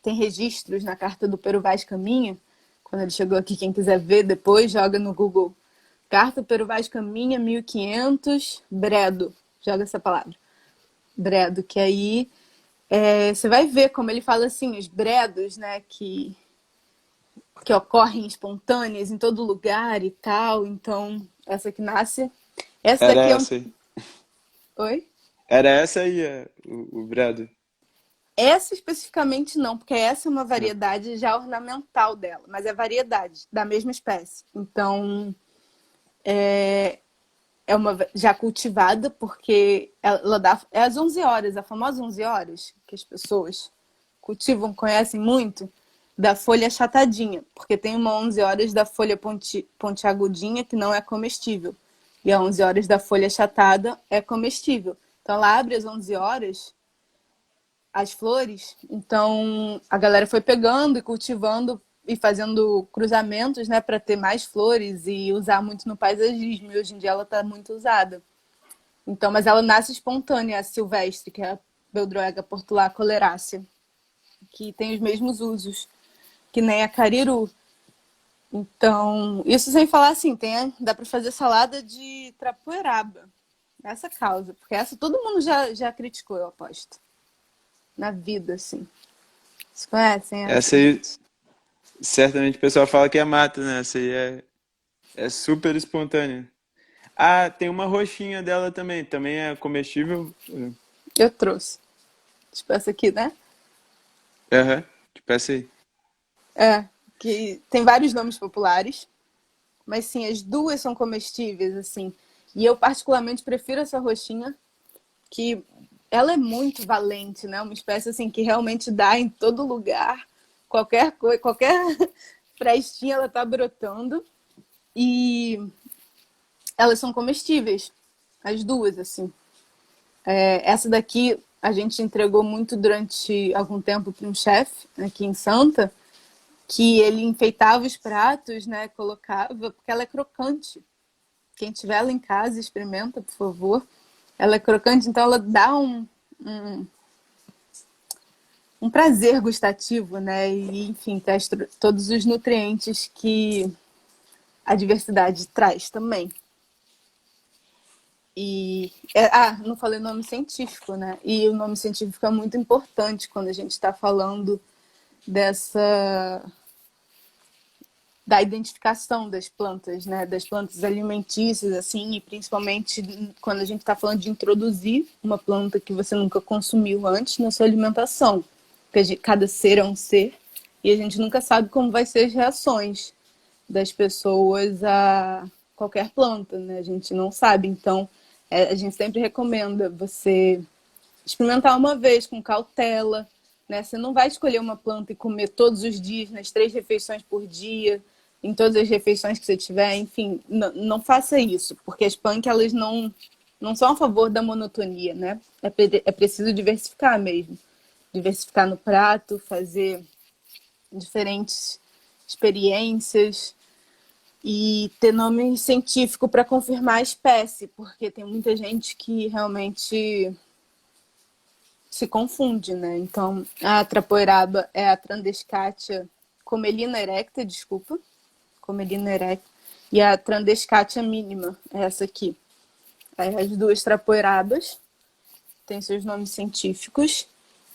S2: tem registros na carta do Peru Vaz Caminha. Quando ele chegou aqui, quem quiser ver depois, joga no Google. Carta Peru Vaz Caminha, 1500, bredo. Joga essa palavra. Bredo, que aí você vai ver como ele fala assim, os bredos, né, que ocorrem espontâneas em todo lugar e tal. Então, essa que nasce. Essa
S1: Era
S2: daqui é um.
S1: essa aí.
S2: Oi?
S1: Era essa aí, o brado.
S2: Essa especificamente não, porque essa é uma
S1: Não.
S2: variedade já ornamental dela, mas é variedade da mesma espécie. Então, é uma já cultivada, porque ela dá. É às 11 horas, a famosa 11 horas, que as pessoas cultivam, conhecem muito, da folha achatadinha, porque tem uma 11 horas da folha pontiagudinha que não é comestível. E a 11 horas da folha achatada é comestível. Então ela abre às 11 horas as flores, então a galera foi pegando e cultivando e fazendo cruzamentos, né, para ter mais flores e usar muito no paisagismo. E hoje em dia ela está muito usada. Então, mas ela nasce espontânea, a silvestre, que é a Beldroega portulá colerácea, que tem os mesmos usos que nem a cariru. Então, isso sem falar assim, dá para fazer salada de trapoeraba. Essa causa, porque essa todo mundo já criticou, eu aposto. Na vida, assim. Vocês conhecem essa,
S1: Essa aí,
S2: gente?
S1: certamente o pessoal fala que é mata, né? Essa aí é super espontânea. Ah, tem uma roxinha dela também. Também é comestível.
S2: Eu trouxe. Tipo essa aqui, né?
S1: Aham, tipo essa aí.
S2: É, que tem vários nomes populares, mas sim, as duas são comestíveis, assim. E eu particularmente prefiro essa roxinha, que ela é muito valente, né? Uma espécie assim que realmente dá em todo lugar. Qualquer coisa, qualquer frestinha ela tá brotando. E elas são comestíveis, as duas, assim. Essa daqui a gente entregou muito durante algum tempo para um chefe aqui em Santa, que ele enfeitava os pratos, né? Colocava, porque ela é crocante. Quem tiver ela em casa, experimenta, por favor. Ela é crocante, então ela dá um prazer gustativo, né? E, enfim, traz todos os nutrientes que a diversidade traz também. Não falei o nome científico, né? E o nome científico é muito importante quando a gente está falando dessa da identificação das plantas, né? Das plantas alimentícias, assim, e principalmente quando a gente está falando de introduzir uma planta que você nunca consumiu antes na sua alimentação. Porque cada ser é um ser e a gente nunca sabe como vai ser as reações das pessoas a qualquer planta, né? A gente não sabe, então a gente sempre recomenda você experimentar uma vez com cautela, né? Você não vai escolher uma planta e comer todos os dias, nas 3 refeições por dia, em todas as refeições que você tiver, enfim, não faça isso, porque as punk, elas não são a favor da monotonia, né? É preciso diversificar mesmo. Diversificar no prato, fazer diferentes experiências e ter nome científico para confirmar a espécie, porque tem muita gente que realmente se confunde, né? Então, a trapoeraba é a Trandescatia comelina erecta, desculpa, comelina erecta, e a Trandescatia mínima, é essa aqui. As duas trapoerabas têm seus nomes científicos.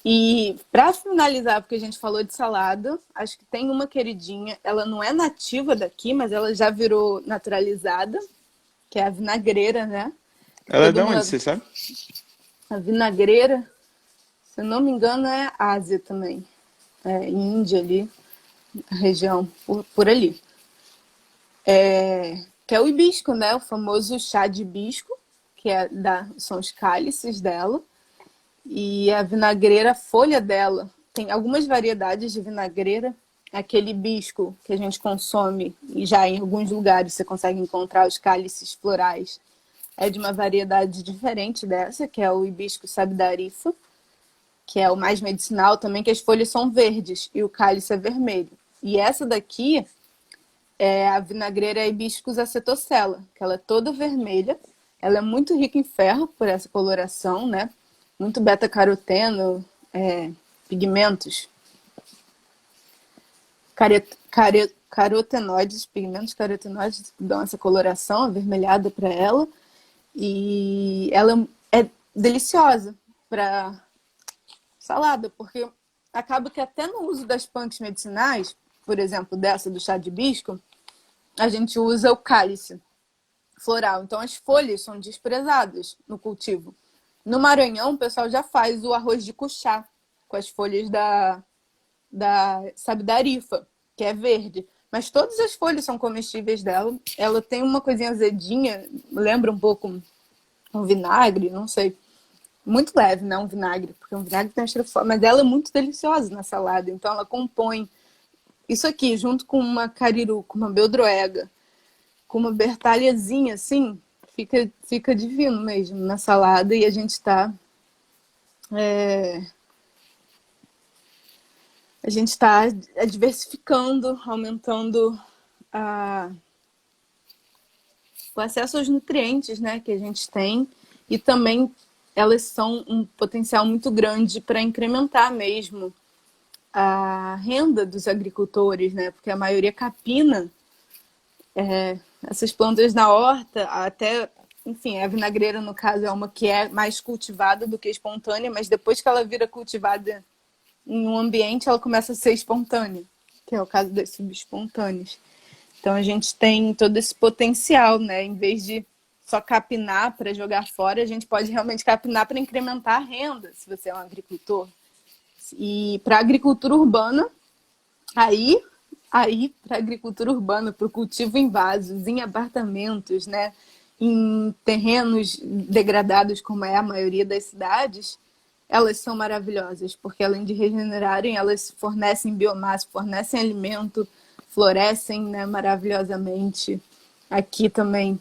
S2: E para finalizar, porque a gente falou de salada, acho que tem uma queridinha, ela não é nativa daqui, mas ela já virou naturalizada, que é a vinagreira, né?
S1: Ela é
S2: Todo
S1: da onde,
S2: mundo,
S1: você sabe?
S2: a vinagreira, se eu não me engano, é Ásia também. É Índia ali, a região por ali. Que é o hibisco, né? O famoso chá de hibisco, que são os cálices dela. E a vinagreira, a folha dela, tem algumas variedades de vinagreira. Aquele hibisco que a gente consome, e já em alguns lugares você consegue encontrar os cálices florais, é de uma variedade diferente dessa, que é o hibisco sabidarifa, que é o mais medicinal também, que as folhas são verdes e o cálice é vermelho. E essa daqui é a vinagreira hibiscus acetosella, que ela é toda vermelha. Ela é muito rica em ferro por essa coloração, né? Muito beta-caroteno, pigmentos, carotenoides, pigmentos carotenoides que dão essa coloração avermelhada para ela. E ela é deliciosa para salada, porque acaba que até no uso das punks medicinais, por exemplo, dessa do chá de hibisco, a gente usa o cálice floral. Então as folhas são desprezadas no cultivo. No Maranhão, o pessoal já faz o arroz de cuchá com as folhas da sabidarifa, que é verde. Mas todas as folhas são comestíveis dela. Ela tem uma coisinha azedinha, lembra um pouco um vinagre, não sei. Muito leve, né? Um vinagre, porque um vinagre tem um cheiro forte. Mas ela é muito deliciosa na salada. Então ela compõe isso aqui, junto com uma cariru, com uma beldroega, com uma bertalhazinha, assim, fica divino mesmo na salada. E a gente está diversificando, aumentando o acesso aos nutrientes, né, que a gente tem, e também elas são um potencial muito grande para incrementar mesmo a renda dos agricultores, né, porque a maioria capina essas plantas na horta, até, enfim, a vinagreira, no caso, é uma que é mais cultivada do que espontânea, mas depois que ela vira cultivada em um ambiente, ela começa a ser espontânea, que é o caso das subespontâneas. Então a gente tem todo esse potencial, né? Em vez de só capinar para jogar fora, a gente pode realmente capinar para incrementar a renda, se você é um agricultor. E para a agricultura urbana, aí para a agricultura urbana, para o cultivo em vasos, em apartamentos, né? em terrenos degradados, como é a maioria das cidades, elas são maravilhosas, porque além de regenerarem, elas fornecem biomassa, fornecem alimento, florescem, né, maravilhosamente. Aqui também.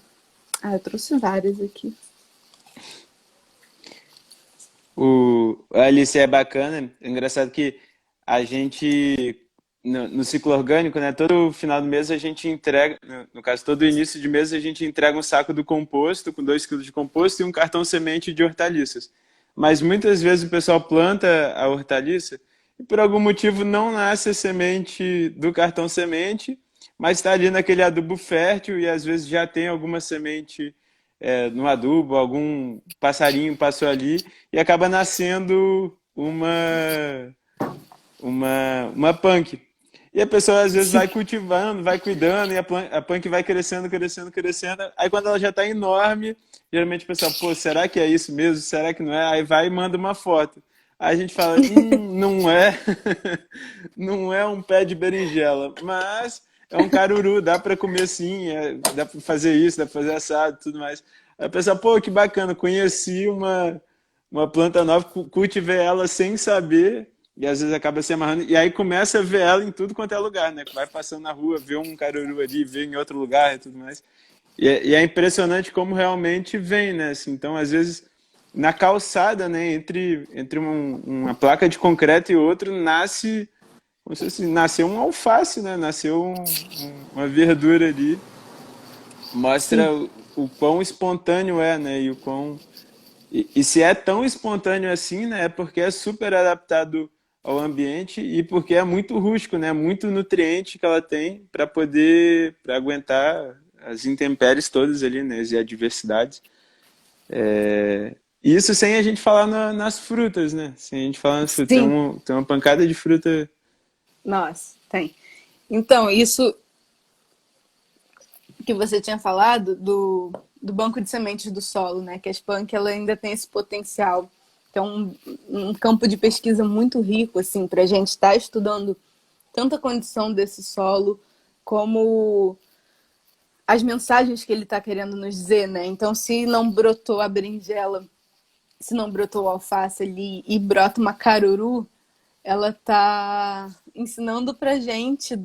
S2: Ah, eu trouxe várias aqui.
S1: A Alice é bacana. É engraçado que a gente, no ciclo orgânico, né? Todo final do mês a gente entrega, no caso, todo início de mês a gente entrega um saco do composto, com 2 quilos de composto e um cartão semente de hortaliças. Mas muitas vezes o pessoal planta a hortaliça e por algum motivo não nasce a semente do cartão semente, mas está ali naquele adubo fértil e às vezes já tem alguma semente no adubo, algum passarinho passou ali e acaba nascendo uma punk. E a pessoa às vezes
S2: Sim,
S1: vai cultivando, vai cuidando, e a punk vai crescendo, crescendo, crescendo. Aí quando ela já está enorme, geralmente o pessoal, pô, será que é isso mesmo? Será que não é? Aí vai e manda uma foto. Aí a gente fala, não é, não é um pé de berinjela, mas é um caruru, dá para comer sim, dá para fazer isso, dá para fazer assado, tudo mais. Aí a pessoa, pô, que bacana, conheci uma planta nova, cultivei ela sem saber, e às vezes acaba se amarrando, e aí começa a ver ela em tudo quanto é lugar, né? Vai passando na rua, vê um caruru ali, vê em outro lugar e tudo mais. E é impressionante como realmente vem, né? Assim, então, às vezes, na calçada, né, entre uma placa de concreto e outra, nasce, como se assim, nasceu um alface, né? Nasceu uma verdura ali.
S2: sim,
S1: Mostra o quão espontâneo é, né? E se é tão espontâneo assim, né? É porque é super adaptado ao ambiente e porque é muito rústico, né? Muito nutriente que ela tem para aguentar as intempéries todas ali, né? E adversidades. Isso sem a gente falar nas frutas, né? Sem a gente falar nas frutas.
S2: sim.
S1: Tem uma pancada de fruta.
S2: Nossa, tem. Então, isso que você tinha falado do banco de sementes do solo, né? Que a Spunk ela ainda tem esse potencial. Então, um campo de pesquisa muito rico, assim, para a gente estar estudando tanto a condição desse solo, como as mensagens que ele está querendo nos dizer, né? Então, se não brotou a berinjela, se não brotou o alface ali e brota uma caruru, ela tá ensinando pra gente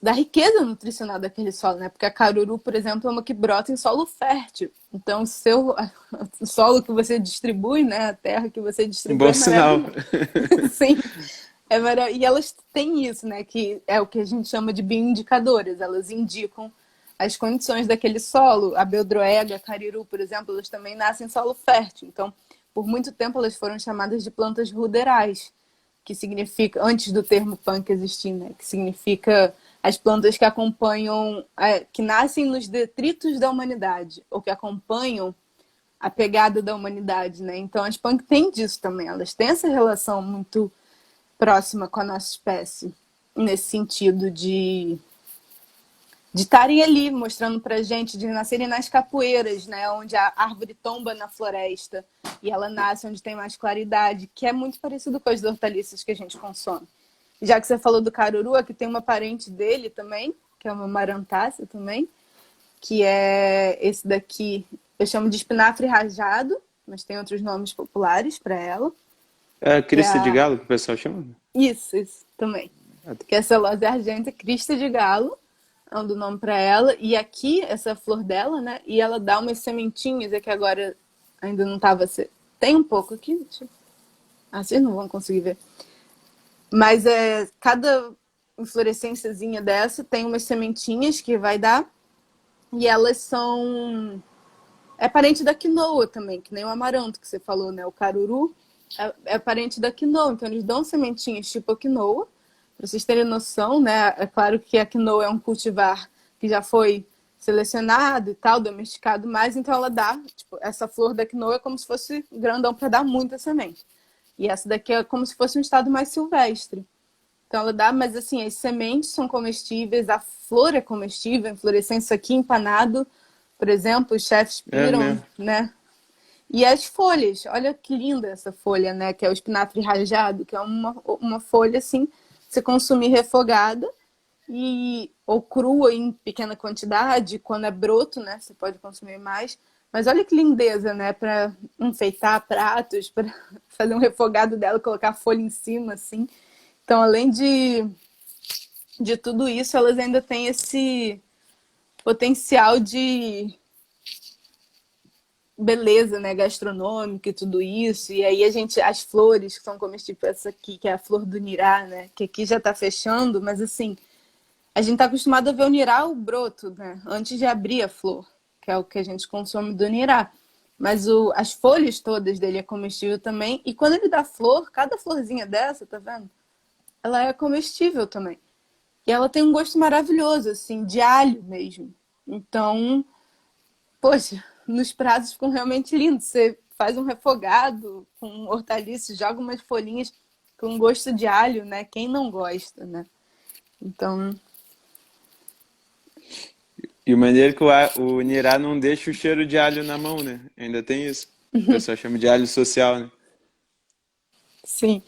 S2: da riqueza nutricional daquele solo, né? Porque a caruru, por exemplo, é uma que brota em solo fértil. Então, o solo que você distribui, né? A terra que você
S1: Um
S2: distribui
S1: bom
S2: é
S1: sinal.
S2: maravilhosa. Sim. E elas têm isso, né? Que é o que a gente chama de bioindicadoras. Elas indicam as condições daquele solo. A beldroega, a cariru, por exemplo, elas também nascem em solo fértil. Então, por muito tempo, elas foram chamadas de plantas ruderais, que significa, antes do termo punk existir, né? Que significa as plantas que acompanham, que nascem nos detritos da humanidade, ou que acompanham a pegada da humanidade, né? Então, as punk têm disso também. Elas têm essa relação muito próxima com a nossa espécie, nesse sentido de estarem ali mostrando pra gente, de nascerem nas capoeiras, né, onde a árvore tomba na floresta e ela nasce onde tem mais claridade, que é muito parecido com as hortaliças que a gente consome. Já que você falou do caruru, aqui tem uma parente dele também, que é uma marantácea também, que é esse daqui, eu chamo de espinafre rajado, mas tem outros nomes populares para ela,
S1: É a
S2: que é
S1: crista de
S2: a...
S1: galo que o pessoal chama?
S2: Isso, também. Que é a celose argenta crista de galo, é um do nome para ela. E aqui, essa flor dela, né? E ela dá umas sementinhas, é que agora ainda não tava. Tem um pouco aqui, deixa eu... Ah, vocês não vão conseguir ver. Mas cada inflorescênciazinha dessa tem umas sementinhas que vai dar. E elas são. É parente da quinoa também, que nem o amaranto que você falou, né? O caruru é parente da quinoa. Então eles dão sementinhas tipo a quinoa. Para vocês terem noção, né? É claro que a quinoa é um cultivar que já foi selecionado e tal, domesticado mais, então ela dá, tipo, essa flor da quinoa é como se fosse grandão para dar muita semente. E essa daqui é como se fosse um estado mais silvestre. Então ela dá, mas assim, as sementes são comestíveis, a flor é comestível, a inflorescência aqui empanado, por exemplo, os chefes
S1: É
S2: piram,
S1: mesmo.
S2: né? E as folhas, olha que linda essa folha, né? Que é o espinafre rajado, que é uma folha assim, você consumir refogada ou crua em pequena quantidade, quando é broto, né? Você pode consumir mais. Mas olha que lindeza, né? Para enfeitar pratos, para fazer um refogado dela, colocar folha em cima, assim. Então, além de tudo isso, elas ainda têm esse potencial de beleza, né, gastronômica e tudo isso. E aí as flores que são comestíveis, essa aqui, que é a flor do nirá, né, que aqui já tá fechando, mas assim, a gente tá acostumado a ver o nirá, o broto, né, antes de abrir a flor, que é o que a gente consome do nirá. Mas as folhas todas dele é comestível também. E quando ele dá flor, cada florzinha dessa, tá vendo? Ela é comestível também. E ela tem um gosto maravilhoso, assim, de alho mesmo. Então, poxa, nos pratos ficam realmente lindos. Você faz um refogado com hortaliças, joga umas folhinhas com gosto de alho, né? Quem não gosta, né? Então,
S1: E o maneiro é que o nirá não deixa o cheiro de alho na mão, né? Ainda tem isso. O pessoal chama de alho social, né?
S2: sim.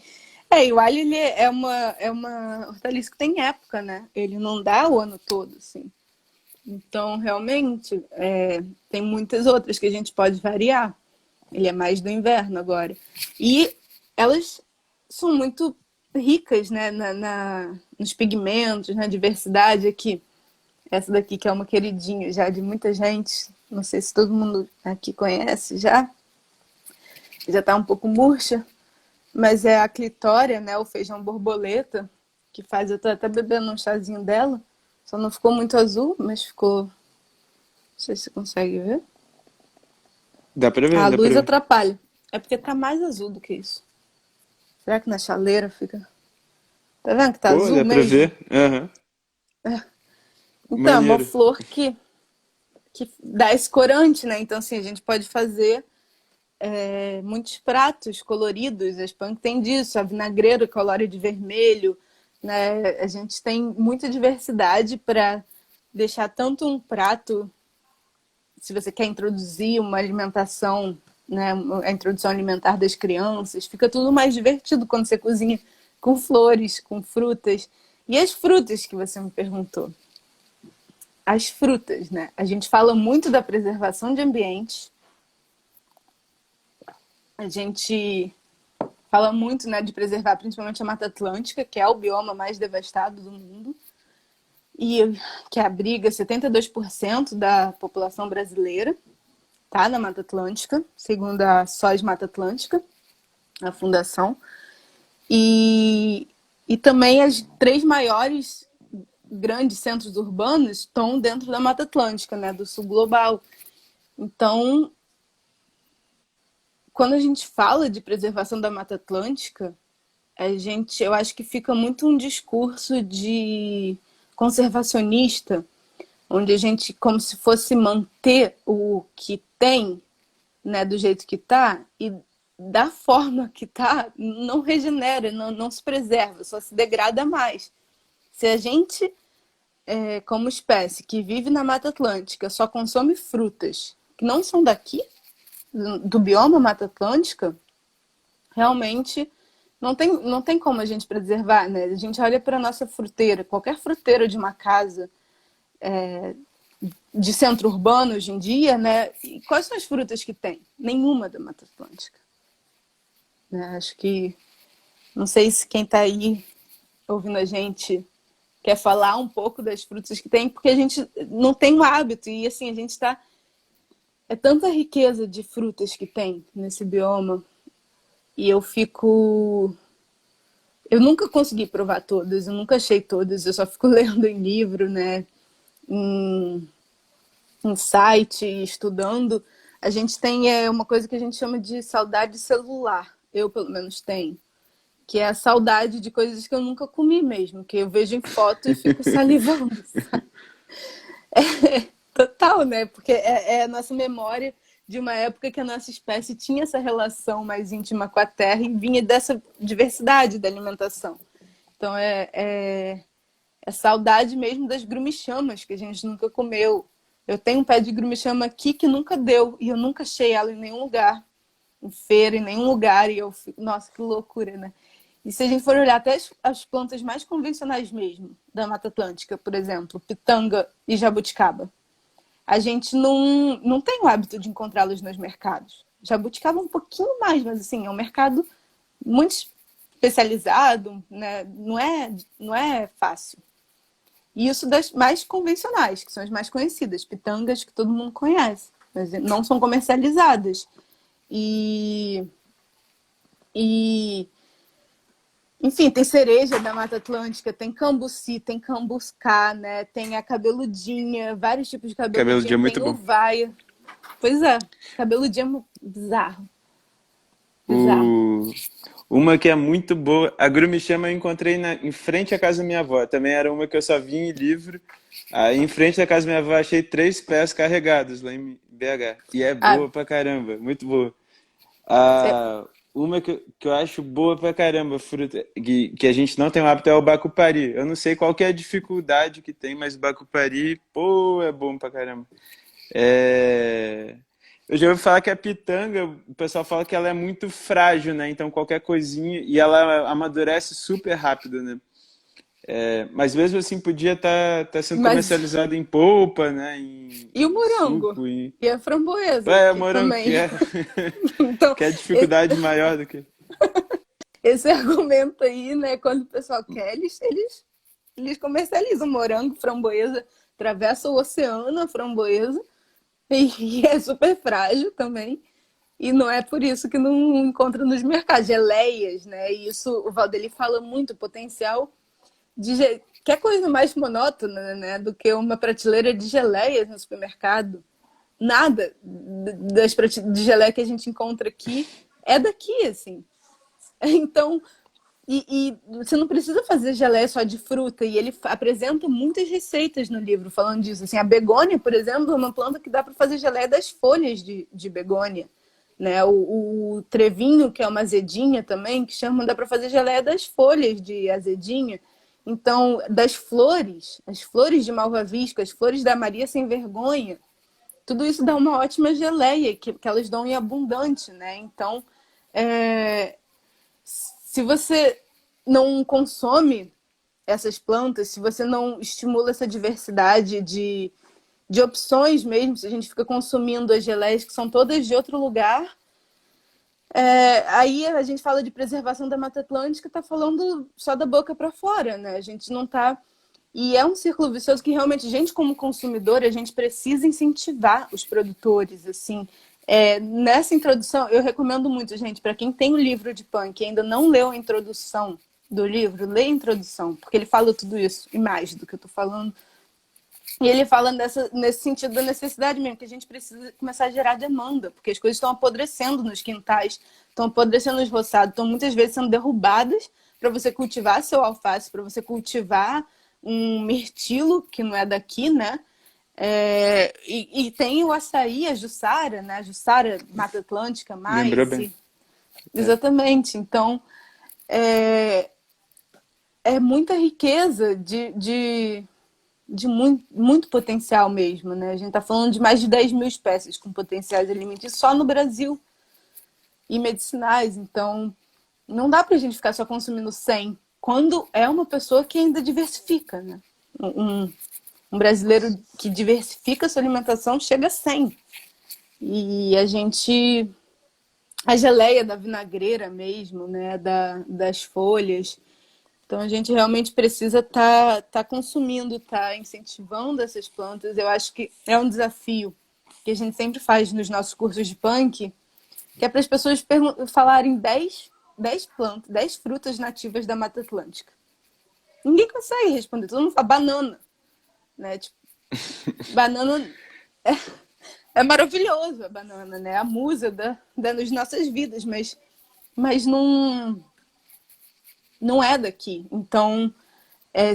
S2: E o alho ele é uma hortaliça que tem época, né? Ele não dá o ano todo, assim. Então, realmente, tem muitas outras que a gente pode variar. Ele é mais do inverno agora. E elas são muito ricas, né, nos pigmentos, na diversidade aqui. Essa daqui que é uma queridinha já de muita gente. Não sei se todo mundo aqui conhece já. Já está um pouco murcha. Mas é a clitória, né, o feijão borboleta, que faz, eu tô até bebendo um chazinho dela. Só não ficou muito azul, mas ficou. Não sei se você consegue ver.
S1: Dá pra ver,
S2: A
S1: dá pra
S2: luz
S1: ver.
S2: atrapalha. É porque tá mais azul do que isso. Será que na chaleira fica. Tá vendo que tá
S1: Pô,
S2: azul
S1: dá pra
S2: mesmo?
S1: ver. Aham.
S2: Então, é uma
S1: Maneiro.
S2: flor que dá esse corante, né? Então, assim, a gente pode fazer muitos pratos coloridos. As punk tem disso, a vinagreira colore de vermelho, né? A gente tem muita diversidade para deixar tanto um prato, se você quer introduzir uma alimentação, né, a introdução alimentar das crianças, fica tudo mais divertido quando você cozinha com flores, com frutas. E as frutas que você me perguntou? As frutas, né? A gente fala muito da preservação de ambientes, a gente fala muito, né, de preservar principalmente a Mata Atlântica, que é o bioma mais devastado do mundo, e que abriga 72% da população brasileira, tá, na Mata Atlântica, segundo a SOS Mata Atlântica, a fundação. E também as três maiores grandes centros urbanos estão dentro da Mata Atlântica, né, do sul global. Então, quando a gente fala de preservação da Mata Atlântica, eu acho que fica muito um discurso de conservacionista, onde a gente, como se fosse manter o que tem, né, do jeito que está, e da forma que está, não regenera, não se preserva, só se degrada mais. Se a gente, como espécie que vive na Mata Atlântica, só consome frutas que não são daqui, do bioma Mata Atlântica, realmente não tem como a gente preservar, né? A gente olha para a nossa fruteira, qualquer fruteira de uma casa de centro urbano hoje em dia, né? E quais são as frutas que tem? Nenhuma da Mata Atlântica. Né? Acho que, não sei se quem está aí ouvindo a gente quer falar um pouco das frutas que tem, porque a gente não tem o hábito, e assim, a gente está. É tanta riqueza de frutas que tem nesse bioma, e eu fico. Eu nunca consegui provar todas, eu nunca achei todas, eu só fico lendo em livro, né? Em, em site, estudando. A gente tem uma coisa que a gente chama de saudade celular. Eu, pelo menos, tenho. Que é a saudade de coisas que eu nunca comi mesmo, que eu vejo em foto e fico salivando. Total, né? Porque é a nossa memória de uma época que a nossa espécie tinha essa relação mais íntima com a Terra e vinha dessa diversidade da alimentação. Então é saudade mesmo das grumichamas que a gente nunca comeu. Eu tenho um pé de grumichama aqui que nunca deu e eu nunca achei ela em nenhum lugar, em feira, em nenhum lugar. E eu fico, nossa, que loucura, né? E se a gente for olhar até as plantas mais convencionais mesmo, da Mata Atlântica, por exemplo, pitanga e jabuticaba, a gente não tem o hábito de encontrá-los nos mercados. Jabuticaba um pouquinho mais, mas assim, é um mercado muito especializado, né? Não é fácil. E isso das mais convencionais, que são as mais conhecidas, pitangas que todo mundo conhece, mas não são comercializadas. E, e enfim, tem cereja da Mata Atlântica, tem cambuci, tem cambuscá, né? Tem a cabeludinha, vários tipos de
S1: Cabelo dia
S2: cabeludinha,
S1: é muito
S2: tem
S1: bom.
S2: uvaia. Pois é, cabeludinha é bizarro, bizarro.
S1: O... Uma que é muito boa, a Grumichama eu encontrei em frente à casa da minha avó. Também era uma que eu só vi em livro. Aí em frente à casa da minha avó achei 3 pés carregados lá em BH. E é
S2: Ah,
S1: boa pra caramba, muito boa.
S2: é,
S1: Uma que eu acho boa pra caramba, fruta, que a gente não tem o hábito é o bacupari. Eu não sei qual que é a dificuldade que tem, mas o bacupari, pô, é bom pra caramba. É, eu já ouvi falar que a pitanga, o pessoal fala que ela é muito frágil, né? Então qualquer coisinha, e ela amadurece super rápido, né? Mas mesmo assim podia estar sendo
S2: mas
S1: comercializado em polpa, né?
S2: e o
S1: Em
S2: morango?
S1: suco, em...
S2: E a framboesa,
S1: É,
S2: que
S1: morango,
S2: também.
S1: que é,
S2: Então,
S1: que é
S2: esse,
S1: dificuldade maior do que...
S2: esse argumento aí, né? Quando o pessoal quer, eles comercializam morango, framboesa, atravessa o oceano a framboesa, e é super frágil também. E não é por isso que não encontra nos mercados. Geleias, né? E isso o Valdeli fala muito, o potencial de. Que é coisa mais monótona, né? Do que uma prateleira de geleias no supermercado. Nada de geleia que a gente encontra aqui é daqui, assim. Então, e você não precisa fazer geleia só de fruta. E ele apresenta muitas receitas no livro falando disso. Assim, a begônia, por exemplo, é uma planta que dá para fazer geleia das folhas de begônia. Né? O trevinho, que é uma azedinha também, que chama, dá para fazer geleia das folhas de azedinha. Então, das flores, as flores de malvavisco, as flores da Maria sem vergonha, tudo isso dá uma ótima geleia, que elas dão em abundante, né? Então, é, se você não consome essas plantas, se você não estimula essa diversidade de opções mesmo, se a gente fica consumindo as geleias que são todas de outro lugar, aí a gente fala de preservação da Mata Atlântica, está falando só da boca para fora, né? A gente não está. E é um círculo vicioso que realmente, a gente, como consumidor, a gente precisa incentivar os produtores, assim. Nessa introdução, eu recomendo muito, gente, para quem tem o livro de punk e ainda não leu a introdução do livro, lê a introdução, porque ele fala tudo isso e mais do que eu estou falando. E ele fala nesse sentido da necessidade mesmo, que a gente precisa começar a gerar demanda, porque as coisas estão apodrecendo nos quintais, estão apodrecendo nos roçados, estão muitas vezes sendo derrubadas para você cultivar seu alface, para você cultivar um mirtilo, que não é daqui, né? E tem o açaí, a Jussara, né? A Jussara, Mata Atlântica,
S1: Lembrou bem.
S2: mais. Exatamente. Então, é, é muita riqueza de muito, muito potencial mesmo, né? A gente está falando de mais de 10 mil espécies com potenciais alimentícios só no Brasil e medicinais. Então, não dá para a gente ficar só consumindo 100 quando é uma pessoa que ainda diversifica, né? Um brasileiro que diversifica sua alimentação chega a 100. E a gente... A geleia da vinagreira mesmo, né? Das folhas. Então a gente realmente precisa tá consumindo, tá incentivando essas plantas. Eu acho que é um desafio que a gente sempre faz nos nossos cursos de punk, que é para as pessoas falarem 10 plantas, 10 frutas nativas da Mata Atlântica. Ninguém consegue responder, todo mundo fala banana, né? Tipo, banana é maravilhoso, a banana, né? A musa das nossas vidas, mas não é daqui. Então,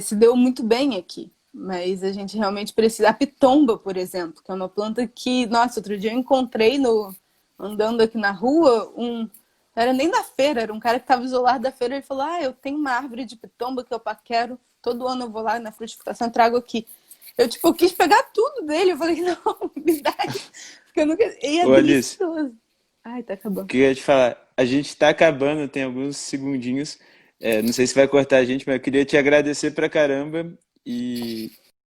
S2: se deu muito bem aqui. Mas a gente realmente precisa. A pitomba, por exemplo, que é uma planta que, nossa, outro dia eu encontrei andando aqui na rua, não era nem da feira, era um cara que estava isolado da feira. Ele falou: eu tenho uma árvore de pitomba que eu paquero, todo ano eu vou lá na frutificação e trago aqui. Eu, tipo, quis pegar tudo dele. Eu falei: não, me dá aí. Porque eu nunca... E é
S1: Ô Alice,
S2: delicioso. Ai, tá acabando.
S1: queria te falar, a gente tá acabando, tem alguns segundinhos. Não sei se vai cortar a gente, mas eu queria te agradecer pra caramba e,